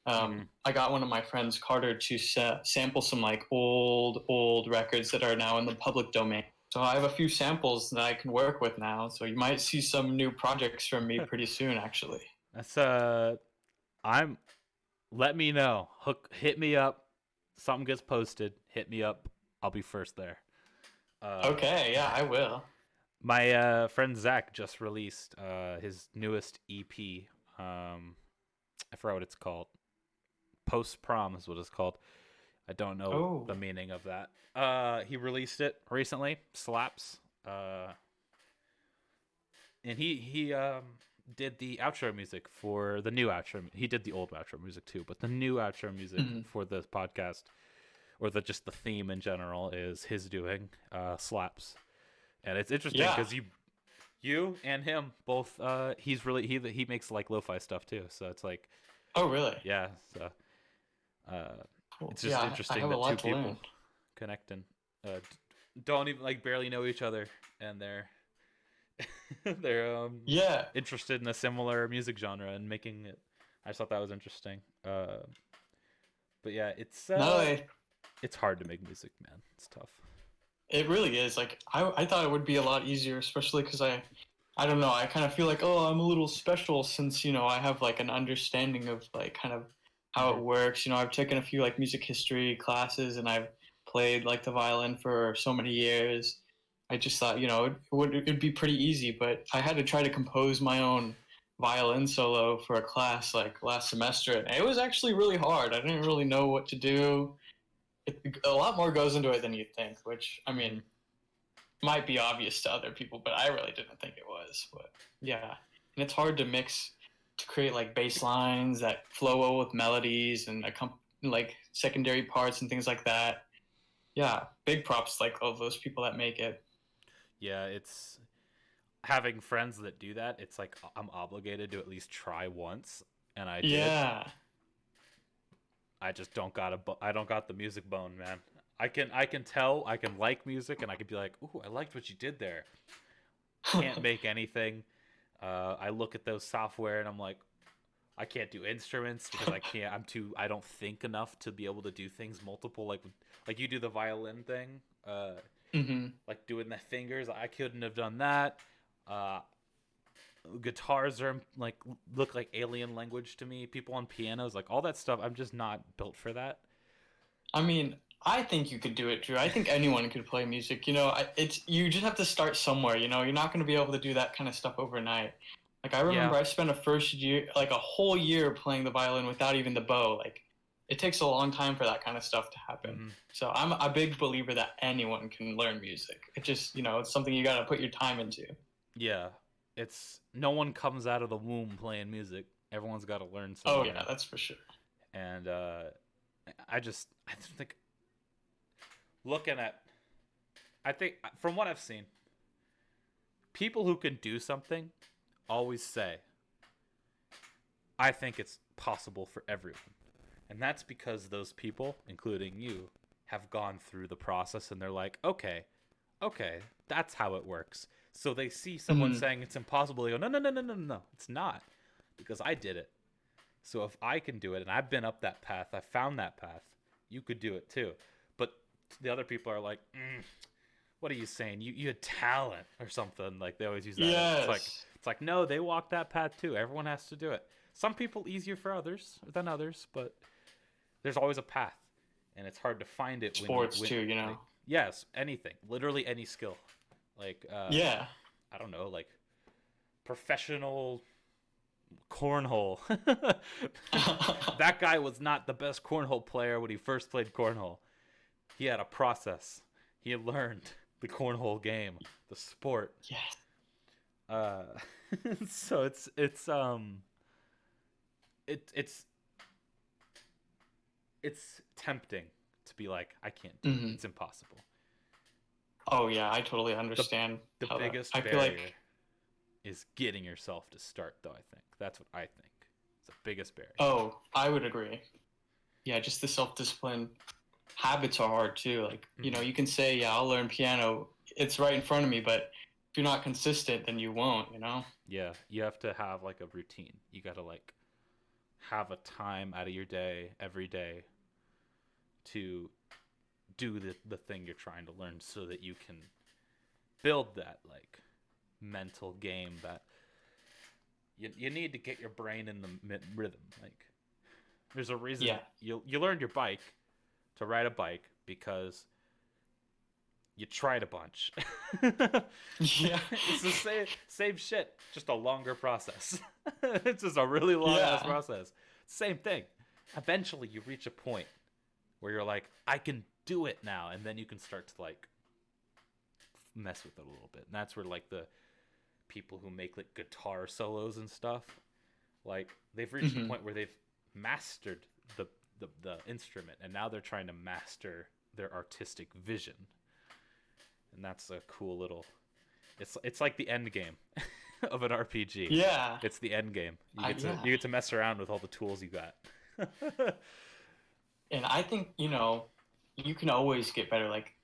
Hmm. I got one of my friends, Carter, to sample some like old records that are now in the public domain. So I have a few samples that I can work with now. So you might see some new projects from me pretty soon, actually. That's I'm. Let me know. Hit me up. Something gets posted. Hit me up. I'll be first there. Uh, Okay, yeah, I will. my friend Zach just released his newest EP. I forgot what it's called. Post Prom is what it's called. I don't know the Oh, meaning of that. He released it recently. Slaps. Uh, and he did the outro music for the new outro. He did the old outro music too, but the new outro music mhm. for the podcast or just the theme in general is his doing. Slaps, and it's interesting Yeah. because you and him both. He makes like lo-fi stuff too, so it's like Oh, really? yeah. So uh, Cool. it's just Yeah, I interesting have a that two lot to people learn. connecting don't even like barely know each other and they're Yeah. interested in a similar music genre and making it. I just thought that was interesting. But yeah, No, it's hard to make music, man. It's tough. it really is. Like I thought it would be a lot easier, especially because I don't know. I kind of feel like, oh, I'm a little special since I have like an understanding of like kind of how Hmm. it works. I've taken a few like music history classes and I've played like the violin for so many years. I just thought it'd be pretty easy, but I had to try to compose my own violin solo for a class like last semester, and it was actually really hard. I didn't really know what to do. A lot more goes into it than you'd think, which I Hmm. mean might be obvious to other people, but I really didn't think it was. But yeah, and it's hard to mix to create like bass lines that flow well with melodies and like secondary parts and things like that. Yeah, big props like all those people that make it. Yeah, it's having friends that do that. It's like I'm obligated to at least try once, and I did. Yeah. I just don't got I don't got the music bone, man. I can tell I can like music, and I can be like, ooh, I liked what you did there. Can't make anything. I look at those software and I'm like, I can't do instruments because I can't. I don't think enough to be able to do things multiple. Like you do the violin thing. Hmm. Like doing the fingers. I couldn't have done that. Uh, guitars are like look like alien language to me. People on pianos, like all that stuff. I'm just not built for that. I mean, I think you could do it, Drew. I think anyone could play music. It's you just have to start somewhere. You're not going to be able to do that kind of stuff overnight. Like I Yeah. remember, I spent a first year, like a whole year, playing the violin without even the bow. Like it takes a long time for that kind of stuff to happen. Hmm. So I'm a big believer that anyone can learn music. It just, it's something you got to put your time into. Yeah. It's no one comes out of the womb playing music. Everyone's got to learn Oh yeah, somewhere. that's for sure. And I think looking at I think from what I've seen, people who can do something always say, "I think it's possible for everyone." And that's because those people, including you, have gone through the process and they're like, "Okay, okay, that's how it works." So they see someone Hmm. saying it's impossible, they go, "No, no, no, no, no, no, it's not." Because I did it. So if I can do it and I've been up that path, I found that path, you could do it too. the other people are like, what are you saying? You had talent or something. Like they always use that. Yes. It's like no, they walk that path too. Everyone has to do it. Some people easier for others than others, but there's always a path, and it's hard to find it Sports when too, you know. like, yes, anything, literally any skill. Like Yeah. I don't know, like professional cornhole. That guy was not the best cornhole player when he first played cornhole. He had a process. He learned the cornhole game, the sport. Yes. Uh, so it's tempting to be like, I can't do it. It's impossible. Oh yeah, I totally understand. The biggest I barrier feel like is getting yourself to start, though. I think that's what I think. It's the biggest barrier. oh, I would agree. Yeah, just the self-discipline. Habits are hard too. Like, you know, you can say, yeah, I'll learn piano. It's right in front of me, but if you're not consistent, then you won't, you know? Yeah, you have to have like a routine. You got to like have a time out of your day every day to do the thing you're trying to learn so that you can build that like mental game that you need to get your brain in the rhythm. Like there's a reason you learned your bike to ride a bike because you tried a bunch. Yeah. It's the same shit, just a longer process. It's just a really long ass process. Same thing. Eventually you reach a point where you're like, I can do it now, and then you can start to like mess with it a little bit. And that's where like the people who make like guitar solos and stuff, like they've reached a point where they've mastered the instrument, and now they're trying to master their artistic vision. And that's a cool little it's like the end game of an RPG. Yeah. It's the end game. You get to mess around with all the tools you got. And I think, you know, you can always get better. Like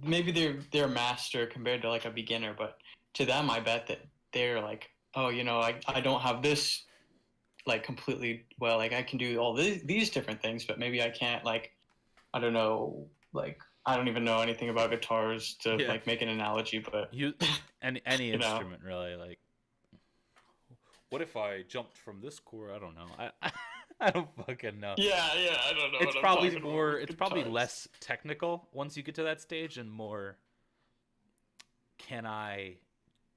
maybe they're a master compared to like a beginner, but to them I bet that they're like, oh, you know, I don't have this like completely well, like I can do all these different things, but maybe I can't, like, I don't know, like I don't even know anything about guitars to like make an analogy, but any instrument really. Like, what if I jumped from this chord? I don't know. I don't fucking know. Yeah, I don't know. It's probably more. It's probably less technical once you get to that stage, and more. Can I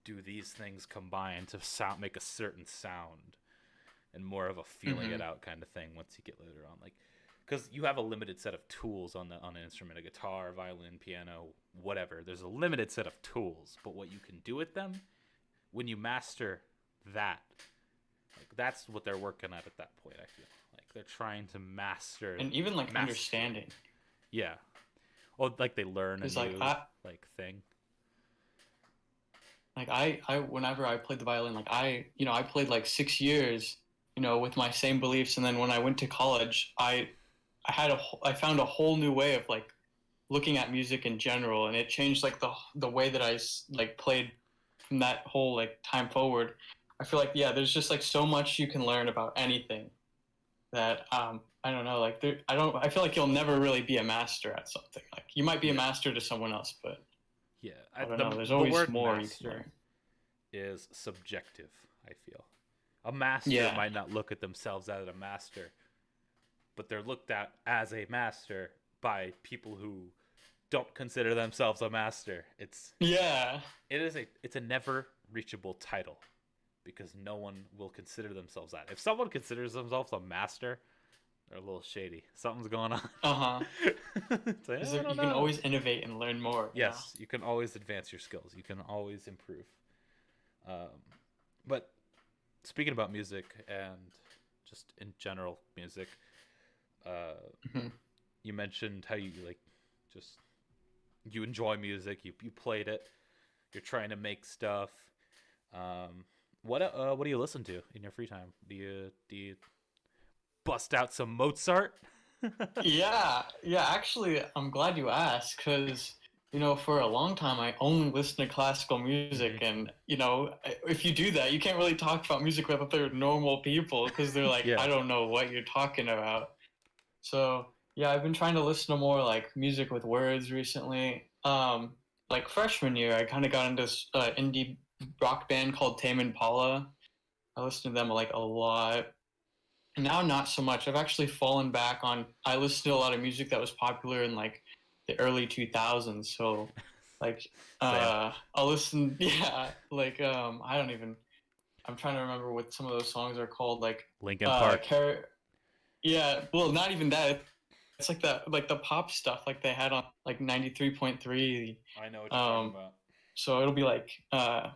do these things combined to make a certain sound, and more of a feeling it out kind of thing once you get later on, like. Because you have a limited set of tools on an instrument, a guitar, violin, piano, whatever. There's a limited set of tools, but what you can do with them, when you master that, like that's what they're working at that point. I feel like they're trying to master, and even like understanding. Yeah, or like they learn a new like thing. Like I whenever I played the violin, like I played like 6 years, you know, with my same beliefs, and then when I went to college, I found a whole new way of like looking at music in general, and it changed like the way that I like played from that whole like time forward. I feel like there's just like so much you can learn about anything that I don't know, like I feel like you'll never really be a master at something. Like you might be a master to someone else, but I don't know. There's always more you can learn. Is subjective. I feel a master might not look at themselves as a master, but they're looked at as a master by people who don't consider themselves a master. It's a never reachable title because no one will consider themselves that. If someone considers themselves a master, they're a little shady. Something's going on. Like, you can always innovate and learn more. Yes, you can always advance your skills. You can always improve. But speaking about music and just in general music, you mentioned how you you enjoy music, you played it, you're trying to make stuff. What do you listen to in your free time? Do you bust out some Mozart? yeah actually I'm glad you asked, because you know, for a long time I only listened to classical music, and you know, if you do that you can't really talk about music with other normal people because they're like, I don't know what you're talking about. So Yeah, I've been trying to listen to more like music with words recently. Like freshman year, I kind of got into this indie rock band called Tame Impala. I listened to them like a lot. Now, not so much. I've actually fallen back on. I listened to a lot of music that was popular in like the early 2000s. So, like, Same. I'll listen. Yeah, like I don't even. I'm trying to remember what some of those songs are called. Like, Linkin Park. yeah. Well, not even that. It's like the pop stuff like they had on like 93.3. I know what you're talking Um, about. so it'll be like I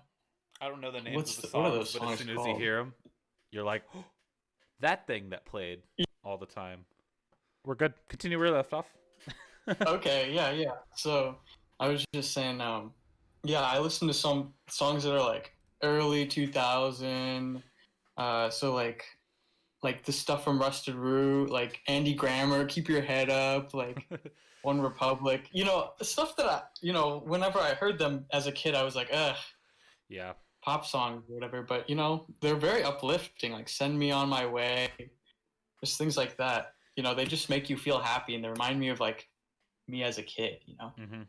don't know the names of the what are songs, those but as songs soon as you called? hear them, you're like, oh, that thing that played all the time. We're good. Continue where we left off. Okay, yeah, yeah. So I was just saying, yeah, I listen to some songs that are like early 2000. So like the stuff from Rusted Root, like Andy Grammer, Keep Your Head Up, like One Republic. Stuff that whenever I heard them as a kid, I was like, ugh, Yeah. pop songs or whatever. But they're very uplifting. Like Send Me on My Way, just things like that. They just make you feel happy, and they remind me of like me as a kid. Mm-hmm.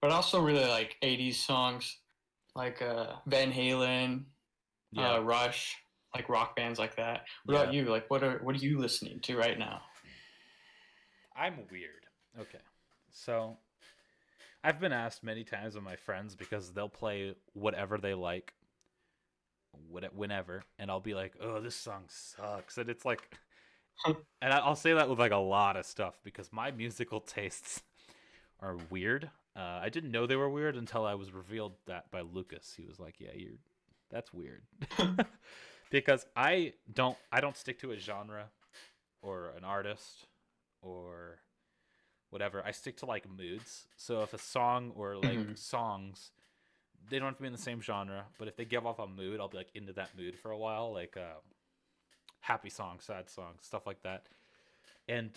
But I also really like 80s songs like Van Halen, Yeah. Rush, like rock bands like that. What Yeah. about you? Like what are you listening to right now? I'm weird. Okay. So I've been asked many times by my friends because they'll play whatever they like, whenever, and I'll be like, "Oh, this song sucks," and it's like, and I'll say that with like a lot of stuff because my musical tastes are weird. I didn't know they were weird until I was revealed that by Lucas. He was like, "Yeah, that's weird," because I don't stick to a genre or an artist or whatever. I stick to like moods. So if a song or like Mhm. songs, they don't have to be in the same genre, but if they give off a mood, I'll be like into that mood for a while, like happy songs, sad songs, stuff like that. And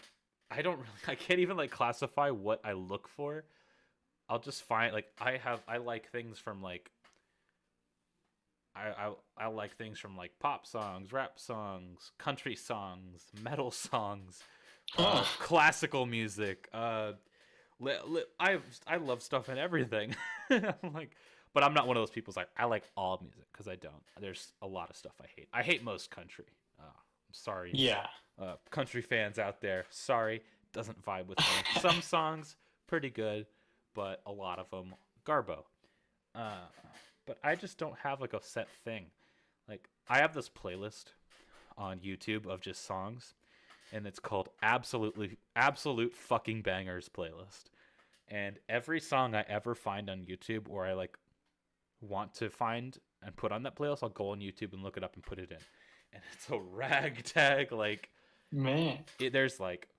I don't really, I can't even like classify what I look for. I'll just find like I like things from like I like things from like pop songs, rap songs, country songs, metal songs, Huh. classical music. I love stuff and everything. I'm like, but I'm not one of those people's like I like all music because I don't. There's a lot of stuff I hate. I hate most country. I'm sorry, Yeah. country fans out there. Sorry, doesn't vibe with me. Some songs pretty good, but a lot of them garbo. Uh, but I just don't have like a set thing. Like I have this playlist on YouTube of just songs, and it's called Absolute Fucking Bangers Playlist. And every song I ever find on YouTube or I like want to find and put on that playlist, I'll go on YouTube and look it up and put it in. And it's a ragtag like Man. there's like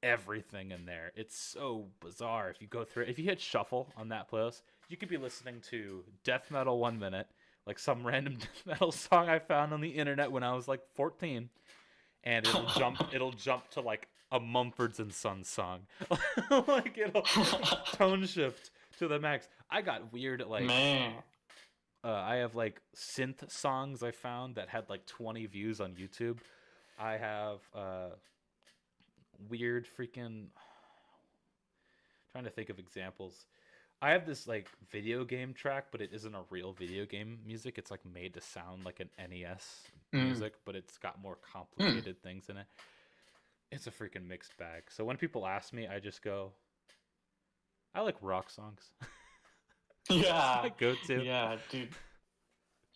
everything in there. It's so bizarre. If you go through it, if you hit shuffle on that playlist, you could be listening to death metal 1 minute, like some random death metal song I found on the internet when I was like 14, and it'll jump to like a Mumfords and Sons song. Like it'll tone shift to the max. I got weird like Man. I have like synth songs I found that had like 20 views on YouTube. I have weird freaking trying to think of examples. I have this like video game track, but it isn't a real video game music. It's like made to sound like an NES Mm. music, but it's got more Mm. complicated things in it. It's a freaking mixed bag. So when people ask me, I just go, I like rock songs. It's Yeah. my go-to. Yeah, dude.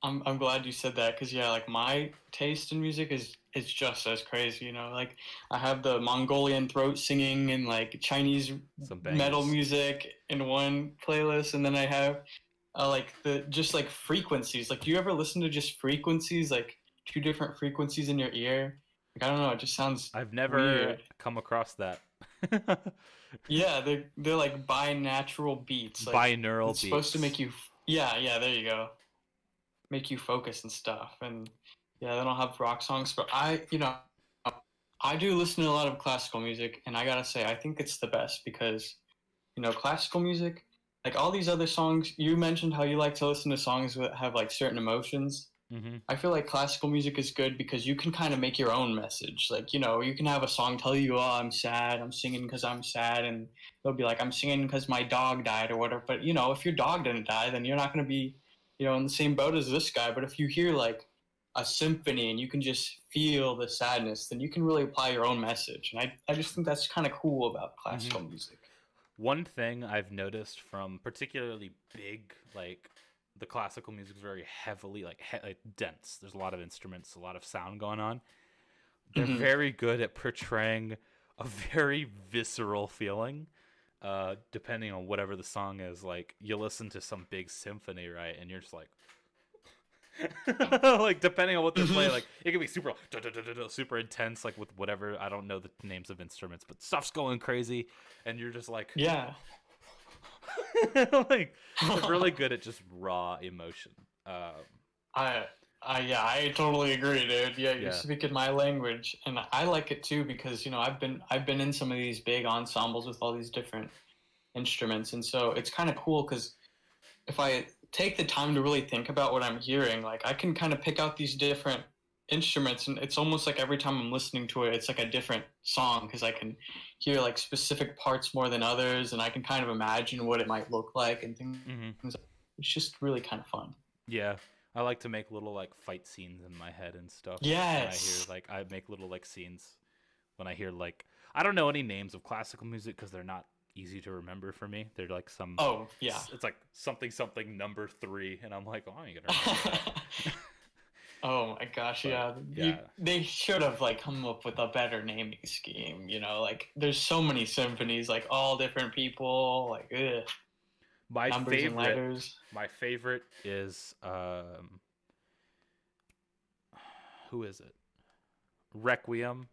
I'm glad you said that because yeah, like my taste in music is just as crazy. Like I have the Mongolian throat singing and like Chinese Some metal bangers. music in one playlist, and then I have like the just like frequencies. Like, do you ever listen to just frequencies, like two different frequencies in your ear? Like I don't know, it just sounds I've never weird. come across that. Yeah, they're like binaural beats. Like Binaural it's supposed to beats. make you. Yeah, yeah, there you go. Make you focus and stuff. And yeah, they don't have rock songs, but I do listen to a lot of classical music, and I gotta say, I think it's the best because classical music, like all these other songs, you mentioned how you like to listen to songs that have like certain emotions. Mm-hmm. I feel like classical music is good because you can kind of make your own message. Like, you can have a song tell you, oh, I'm sad, I'm singing because I'm sad. And they'll be like, I'm singing because my dog died or whatever. But, if your dog didn't die, then you're not going to be, in the same boat as this guy. But if you hear like a symphony and you can just feel the sadness, then you can really apply your own message. And I just think that's kind of cool about Mm-hmm. classical music. One thing I've noticed from particularly big, like the classical music is very heavily like dense. There's a lot of instruments, a lot of sound going on. They're Hmm. very good at portraying a very visceral feeling. Depending on whatever the song is, like you listen to some big symphony, right, and you're just like, like depending on what they're playing, like it can be super, super intense, like with whatever I don't know the names of instruments, but stuff's going crazy, and you're just like, Yeah. like they're really good at just raw emotion. I, yeah, I totally agree, dude. Yeah, you're Yeah. speaking my language, and I like it too because I've been in some of these big ensembles with all these different instruments, and so it's kind of cool because if I take the time to really think about what I'm hearing, like I can kind of pick out these different instruments, and it's almost like every time I'm listening to it, it's like a different song because I can hear like specific parts more than others, and I can kind of imagine what it might look like and things. Hmm. It's just really kind of fun. Yeah. I like to make little like fight scenes in my head and stuff. When I hear Yes. like I make little like scenes when I hear like I don't know any names of classical music because they're not easy to remember for me. They're like some Oh yeah. it's like something something number 3, and I'm like, oh, I ain't gonna remember that. Oh my gosh, But yeah. yeah, They should have like come up with a better naming scheme, like there's so many symphonies, like all different people, like my numbers and favorite, letters. my favorite is who is it? Requiem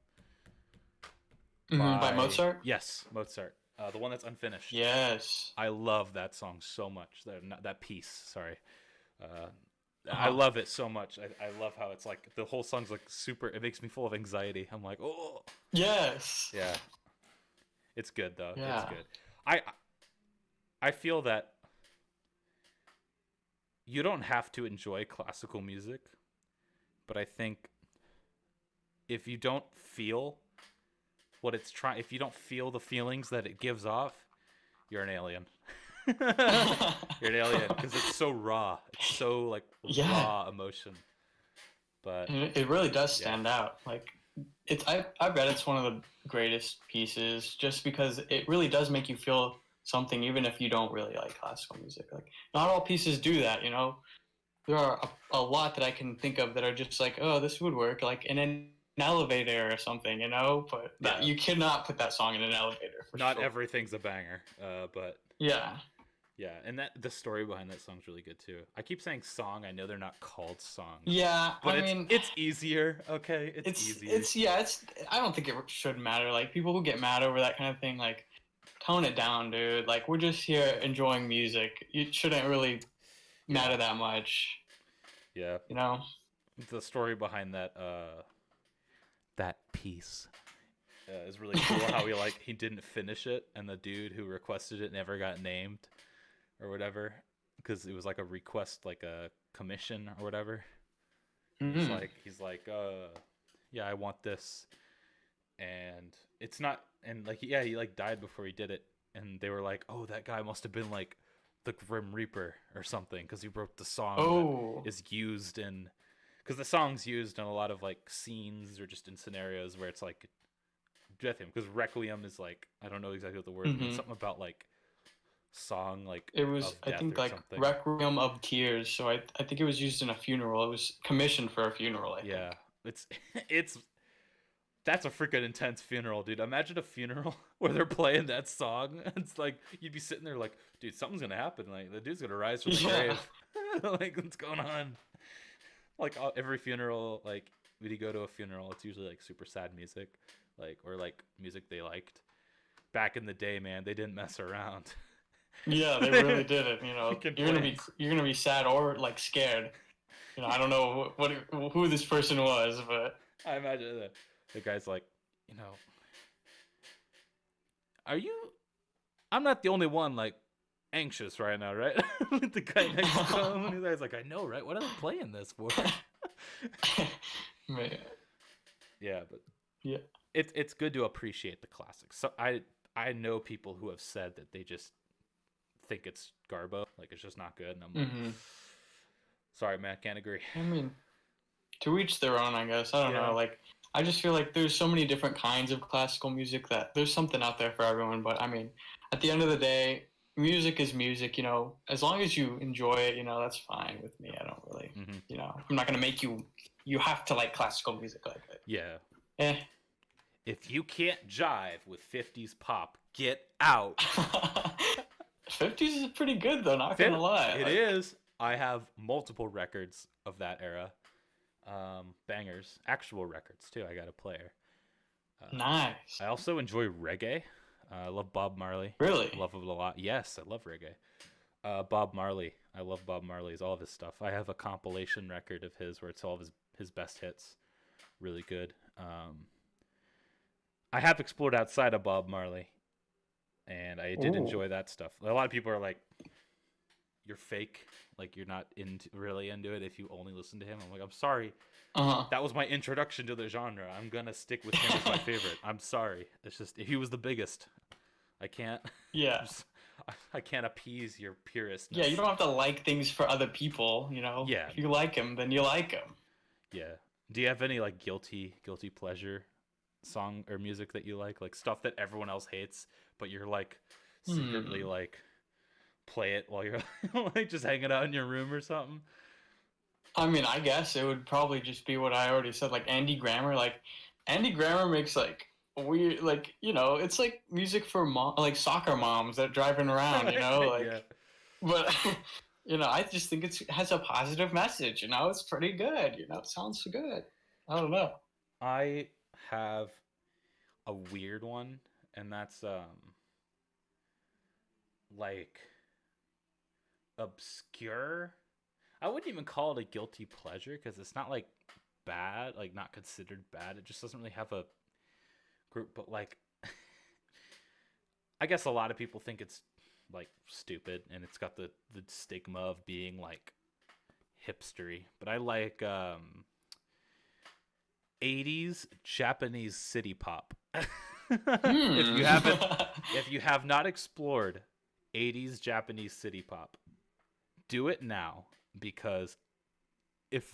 By by Mozart? yes, Mozart. The one that's unfinished. Yes. I love that song so much. That piece. Sorry. Uh, I Uh-huh. love it so much. I love how it's like the whole song's like super. It makes me full of anxiety. I'm like, oh, Yes. yeah. It's good though. It's Yeah. good. I I feel that you don't have to enjoy classical music, but I think if you don't feel what it's trying, if you don't feel the feelings that it gives off, you're an alien. You're an alien because it's so raw. It's so like Yeah. raw emotion. But And it really does yeah, stand out. Like I bet it's one of the greatest pieces just because it really does make you feel something even if you don't really like classical music. Like not all pieces do that. There are a lot that I can think of that are just like, oh, this would work like in an elevator or something. But yeah. you cannot put that song in an elevator for Not sure. everything's a banger. But Yeah. yeah, and that the story behind that song's really good too. I keep saying song. I know they're not called songs, Yeah, but I mean, it's easier. Okay, it's easier. it's I don't think it should matter. Like people who get mad over that kind of thing, like tone it down, dude. Like we're just here enjoying music. It shouldn't really Yeah, matter that much, yeah. you know? The story behind that piece is really cool. How he didn't finish it, and the dude who requested it never got named or whatever, because it was like a request, like a commission or whatever. Hmm. He's like, yeah, I want this, and it's not, and like yeah, he like died before he did it, and they were like, oh, that guy must have been like the Grim Reaper or something, because he wrote the song that Oh. is used in, because the song's used in a lot of like scenes or just in scenarios where it's like with him, because Requiem is like, I don't know exactly what the word means, Hmm. something about like song like It was, of I death think, or like something. Requiem of Tears. So I think it was used in a funeral. It was commissioned for a funeral, I Yeah, think. it's it's that's a freaking intense funeral, dude. Imagine a funeral where they're playing that song. It's like you'd be sitting there like, dude, something's gonna happen. Like the dude's gonna rise from the Yeah. grave. Like what's going on? Like every funeral, like when you go to a funeral, it's usually like super sad music, like or like music they liked. Back in the day, man, they didn't mess around. Yeah, they They really did it. freaking You're gonna play. be sad or like scared. I don't know who this person was, but I imagine the guy's like, you know, are you? I'm not the only one. Like, anxious right now, right? The guy next to him, he's like, I know, right? What are they playing this for? Man. Yeah, but Yeah. it's good to appreciate the classics. So I know people who have said that they just think it's garbo, like it's just not good, and I'm like, sorry, man, can't agree. I mean, to each their own, I guess. I don't Yeah. know. Like, I just feel like there's so many different kinds of classical music that there's something out there for everyone. But I mean, at the end of the day, music is music. As long as you enjoy it, that's fine with me. I don't really, I'm not gonna make you. You have to like classical music like it. Yeah. Eh. If you can't jive with 50s pop, get out. 50s is pretty good though. Not gonna lie. It is. I have multiple records of that era. Bangers, actual records too. I got a player. Nice. I also enjoy reggae. I love Bob Marley. Really? I love it a lot. Yes, I love reggae. Bob Marley. I love Bob Marley's all of his stuff. I have a compilation record of his where it's all of his best hits. Really good. I have explored outside of Bob Marley, and I did enjoy that stuff. A lot of people are like, "You're fake. Like you're not really into it if you only listen to him." I'm like, I'm sorry. That was my introduction to the genre. I'm gonna stick with him as my favorite. I'm sorry. It's just he was the biggest. I can't. Yeah. I can't appease your purist. Yeah, you don't have to like things for other people. Yeah. If you like him, then you like him. Yeah. Do you have any like guilty pleasure song or music that you like stuff that everyone else hates, but you're like secretly like play it while you're like just hanging out in your room or something? I mean, I guess it would probably just be what I already said, like Andy Grammer. Like Andy Grammer makes like weird, like it's like music for like soccer moms that are driving around, like. Yeah. But I just think it has a positive message. It's pretty good. It sounds good. I don't know. I have a weird one, and that's like obscure. I wouldn't even call it a guilty pleasure because it's not like bad, like not considered bad. It just doesn't really have a group, but like I guess a lot of people think it's like stupid and it's got the stigma of being like hipstery, but I like 80s Japanese city pop. If you have not explored 80s Japanese city pop, do it now, because if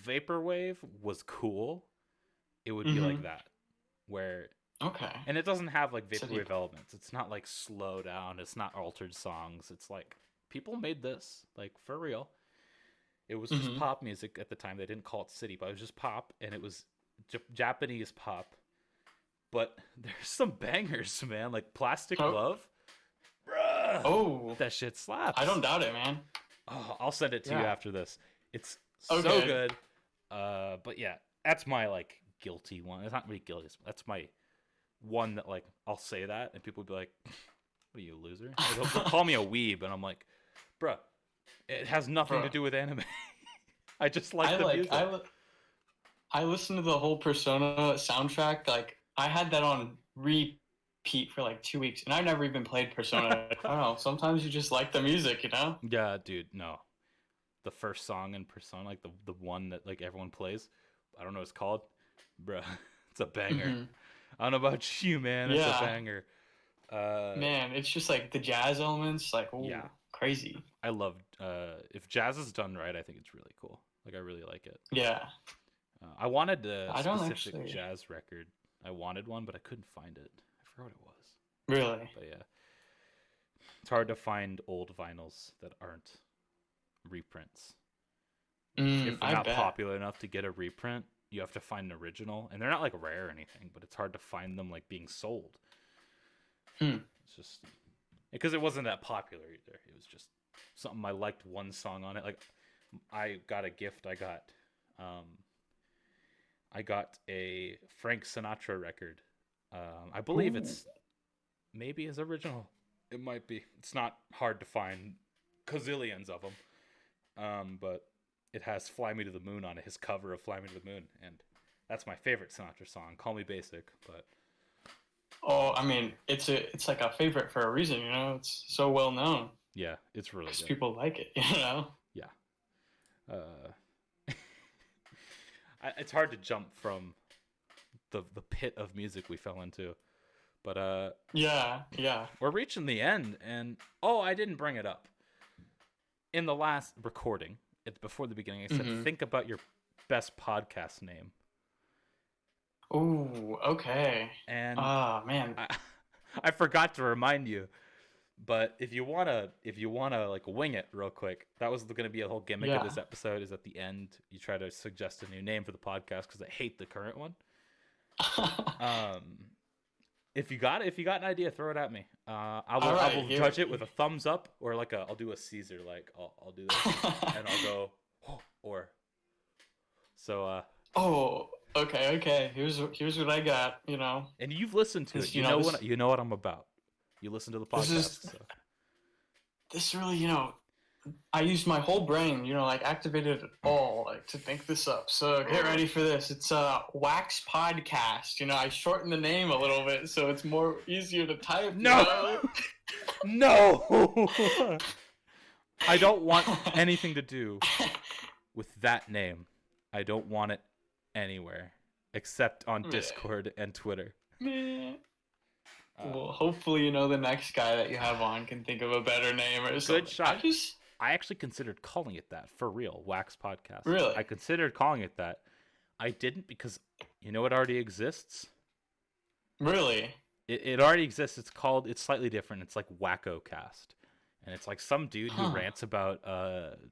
vaporwave was cool, it would be like that, where okay, and it doesn't have like vaporwave elements. It's not like slow down. It's not altered songs. It's like people made this like for real. It was just pop music at the time. They didn't call it city pop. It was just pop, and it was Japanese pop. But there's some bangers, man. Like Plastic Love. Bruh, oh, that shit slaps. I don't doubt it, man. Oh, I'll send it to you after this. It's so Okay. good. But yeah, that's my like guilty one. It's not really guilty. That's my one that like I'll say that, and people will be like, "What are you, a loser?" Like, they'll call me a weeb, and I'm like, "Bruh, it has nothing to do with anime. I just like the music." I listened to the whole Persona soundtrack. Like I had that on repeat for like 2 weeks, and I never even played Persona. I don't know. Sometimes you just like the music, Yeah, dude. No, the first song in Persona, like the one that like everyone plays. I don't know what it's called, bruh. It's a banger. I don't know about you, man. It's a banger. Man, it's just like the jazz elements, like crazy. I love if jazz is done right, I think it's really cool. Like I really like it. Yeah. I wanted a specific jazz record. I wanted one, but I couldn't find it. I forgot what it was. Really? But yeah, it's hard to find old vinyls that aren't reprints. If they're not popular enough to get a reprint, you have to find an original, and they're not like rare or anything, but it's hard to find them like being sold. It's just because it wasn't that popular either. It was just something I liked one song on it. Like I got a gift. I got a Frank Sinatra record. I believe it's maybe his original. It might be. It's not hard to find, gazillions of them. But it has "Fly Me to the Moon" on it, his cover of "Fly Me to the Moon," and that's my favorite Sinatra song. Call me basic, but Oh, I mean, it's like a favorite for a reason, you know. It's so well known Yeah, it's really because good. people like it, you know. Yeah. Uh, it's hard to jump from the pit of music we fell into, but Yeah, yeah. we're reaching the end, and oh, I didn't bring it up in the last recording. It's before the beginning. I said, Mm-hmm. think about your best podcast name, Ooh, okay. and Ah, man. I, I forgot to remind you. But if you wanna like wing it real quick, that was going to be a whole gimmick of Yeah. this episode. Is at the end you try to suggest a new name for the podcast because I hate the current one. Um, if you got an idea, throw it at me. I will All I right, will here. judge it with a thumbs up or like I'll do a Caesar, like I'll do this and I'll go oh, or so. Oh, okay, okay. Here's what I got. You know, And you've listened to it. this You you know know this what I'm about. You listen to the this is podcast. So. this really I used my whole brain, like activated it all, like to think this up. So get ready for this. It's Wax Podcast. I shortened the name a little bit so it's more easier to type. No, no. I don't want anything to do with that name. I don't want it anywhere except on Discord and Twitter. Well, hopefully, the next guy that you have on can think of a better name or something. Good shot. I actually considered calling it that for real. Wax Podcast. Really? I considered calling it that. I didn't because it already exists. Really? It already exists. It's slightly different. It's like Wackocast. And it's like some dude who rants about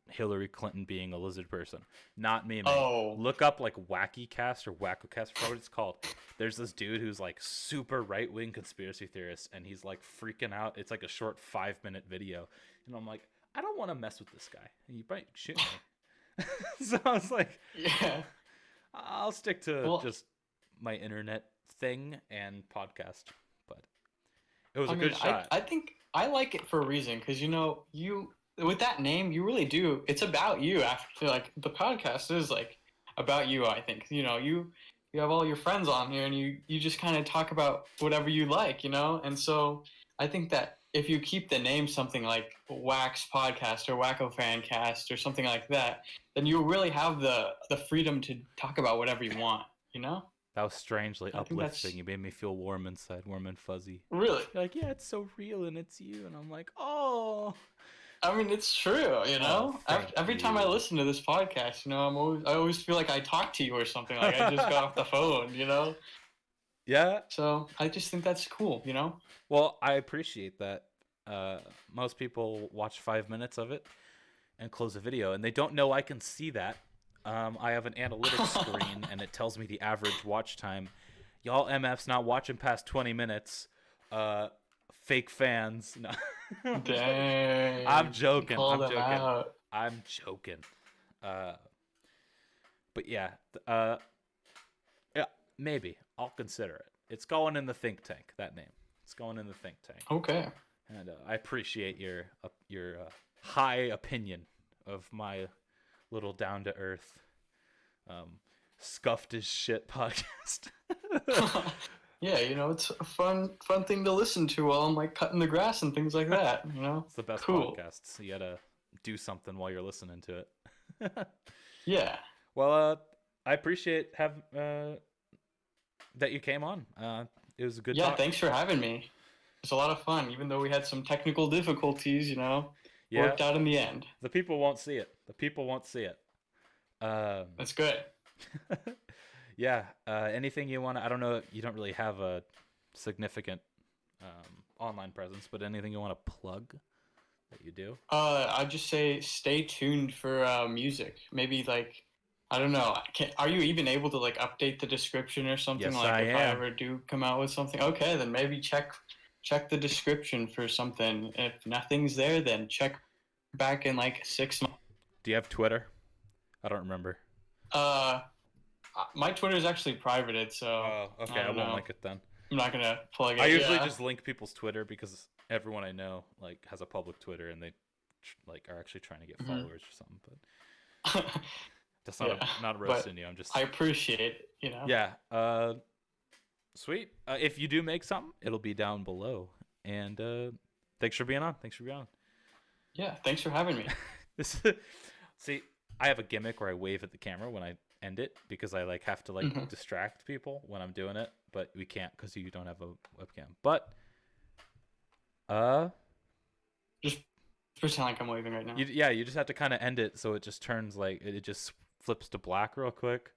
Hillary Clinton being a lizard person. Not me, man. Oh. Look up like WackyCast or Wackocast, for what it's called. There's this dude who's like super right-wing conspiracy theorist, and he's like freaking out. It's like a short 5-minute video. And I'm like, I don't want to mess with this guy. And you might shoot me. So I was like, yeah, I'll stick to just my internet thing and podcast. But it was a good shot. I think I like it for a reason because you with that name you really do. It's about you. After like the podcast is like about you. I think you have all your friends on here and you just kind of talk about whatever you like, and so I think that if you keep the name something like Wax Podcast or Wackofan Cast or something like that, then you really have the freedom to talk about whatever you want, That was strangely uplifting. You made me feel warm inside, warm and fuzzy. Really? You're like, yeah, it's so real and it's you. And I'm like, oh. I mean, it's true, Every time I listen to this podcast, I always feel like I talked to you or something. Like I just got off the phone, Yeah. So I just think that's cool, Well, I appreciate that. Most people watch 5 minutes of it and close the video, and they don't know I can see that. I have an analytics screen, and it tells me the average watch time. Y'all MFs not watching past 20 minutes. Fake fans. No. Dang. I'm joking. Out. I'm joking. But yeah. Yeah, maybe. I'll consider it. It's going in the think tank, that name. It's going in the think tank. Okay. And I appreciate your high opinion of my little down to earth, scuffed as shit podcast. Yeah, it's a fun thing to listen to while I'm like cutting the grass and things like that. It's the best cool. podcast. So you gotta do something while you're listening to it. Yeah. Well, I appreciate that you came on. It was a good. Yeah, talk. Thanks for having me. It's a lot of fun, even though we had some technical difficulties. Worked out in the end. The people won't see it. That's good. Yeah. Anything you want to... I don't know. You don't really have a significant online presence, but anything you want to plug that you do? I'd just say stay tuned for music. Maybe like, I don't know. Are you even able to like update the description or something? Yes, like I if am. I ever do come out with something. Okay, then maybe check the description for something. If nothing's there, then check back in like 6 months. Do you have Twitter? I don't remember. My Twitter is actually privated, so. Oh, okay. I won't link it then. I'm not gonna plug it. I usually just link people's Twitter because everyone I know like has a public Twitter and they like are actually trying to get followers or something. But that's not roasting you. I'm just. I appreciate it. Yeah. Sweet. If you do make something, it'll be down below. And thanks for being on. Thanks for being on. Yeah, thanks for having me. This, see, I have a gimmick where I wave at the camera when I end it because I like have to like Hmm. distract people when I'm doing it, but we can't because you don't have a webcam. But uh, Just pretend like I'm waving right now. yeah, you just have to kind of end it so it just turns like it just flips to black real quick.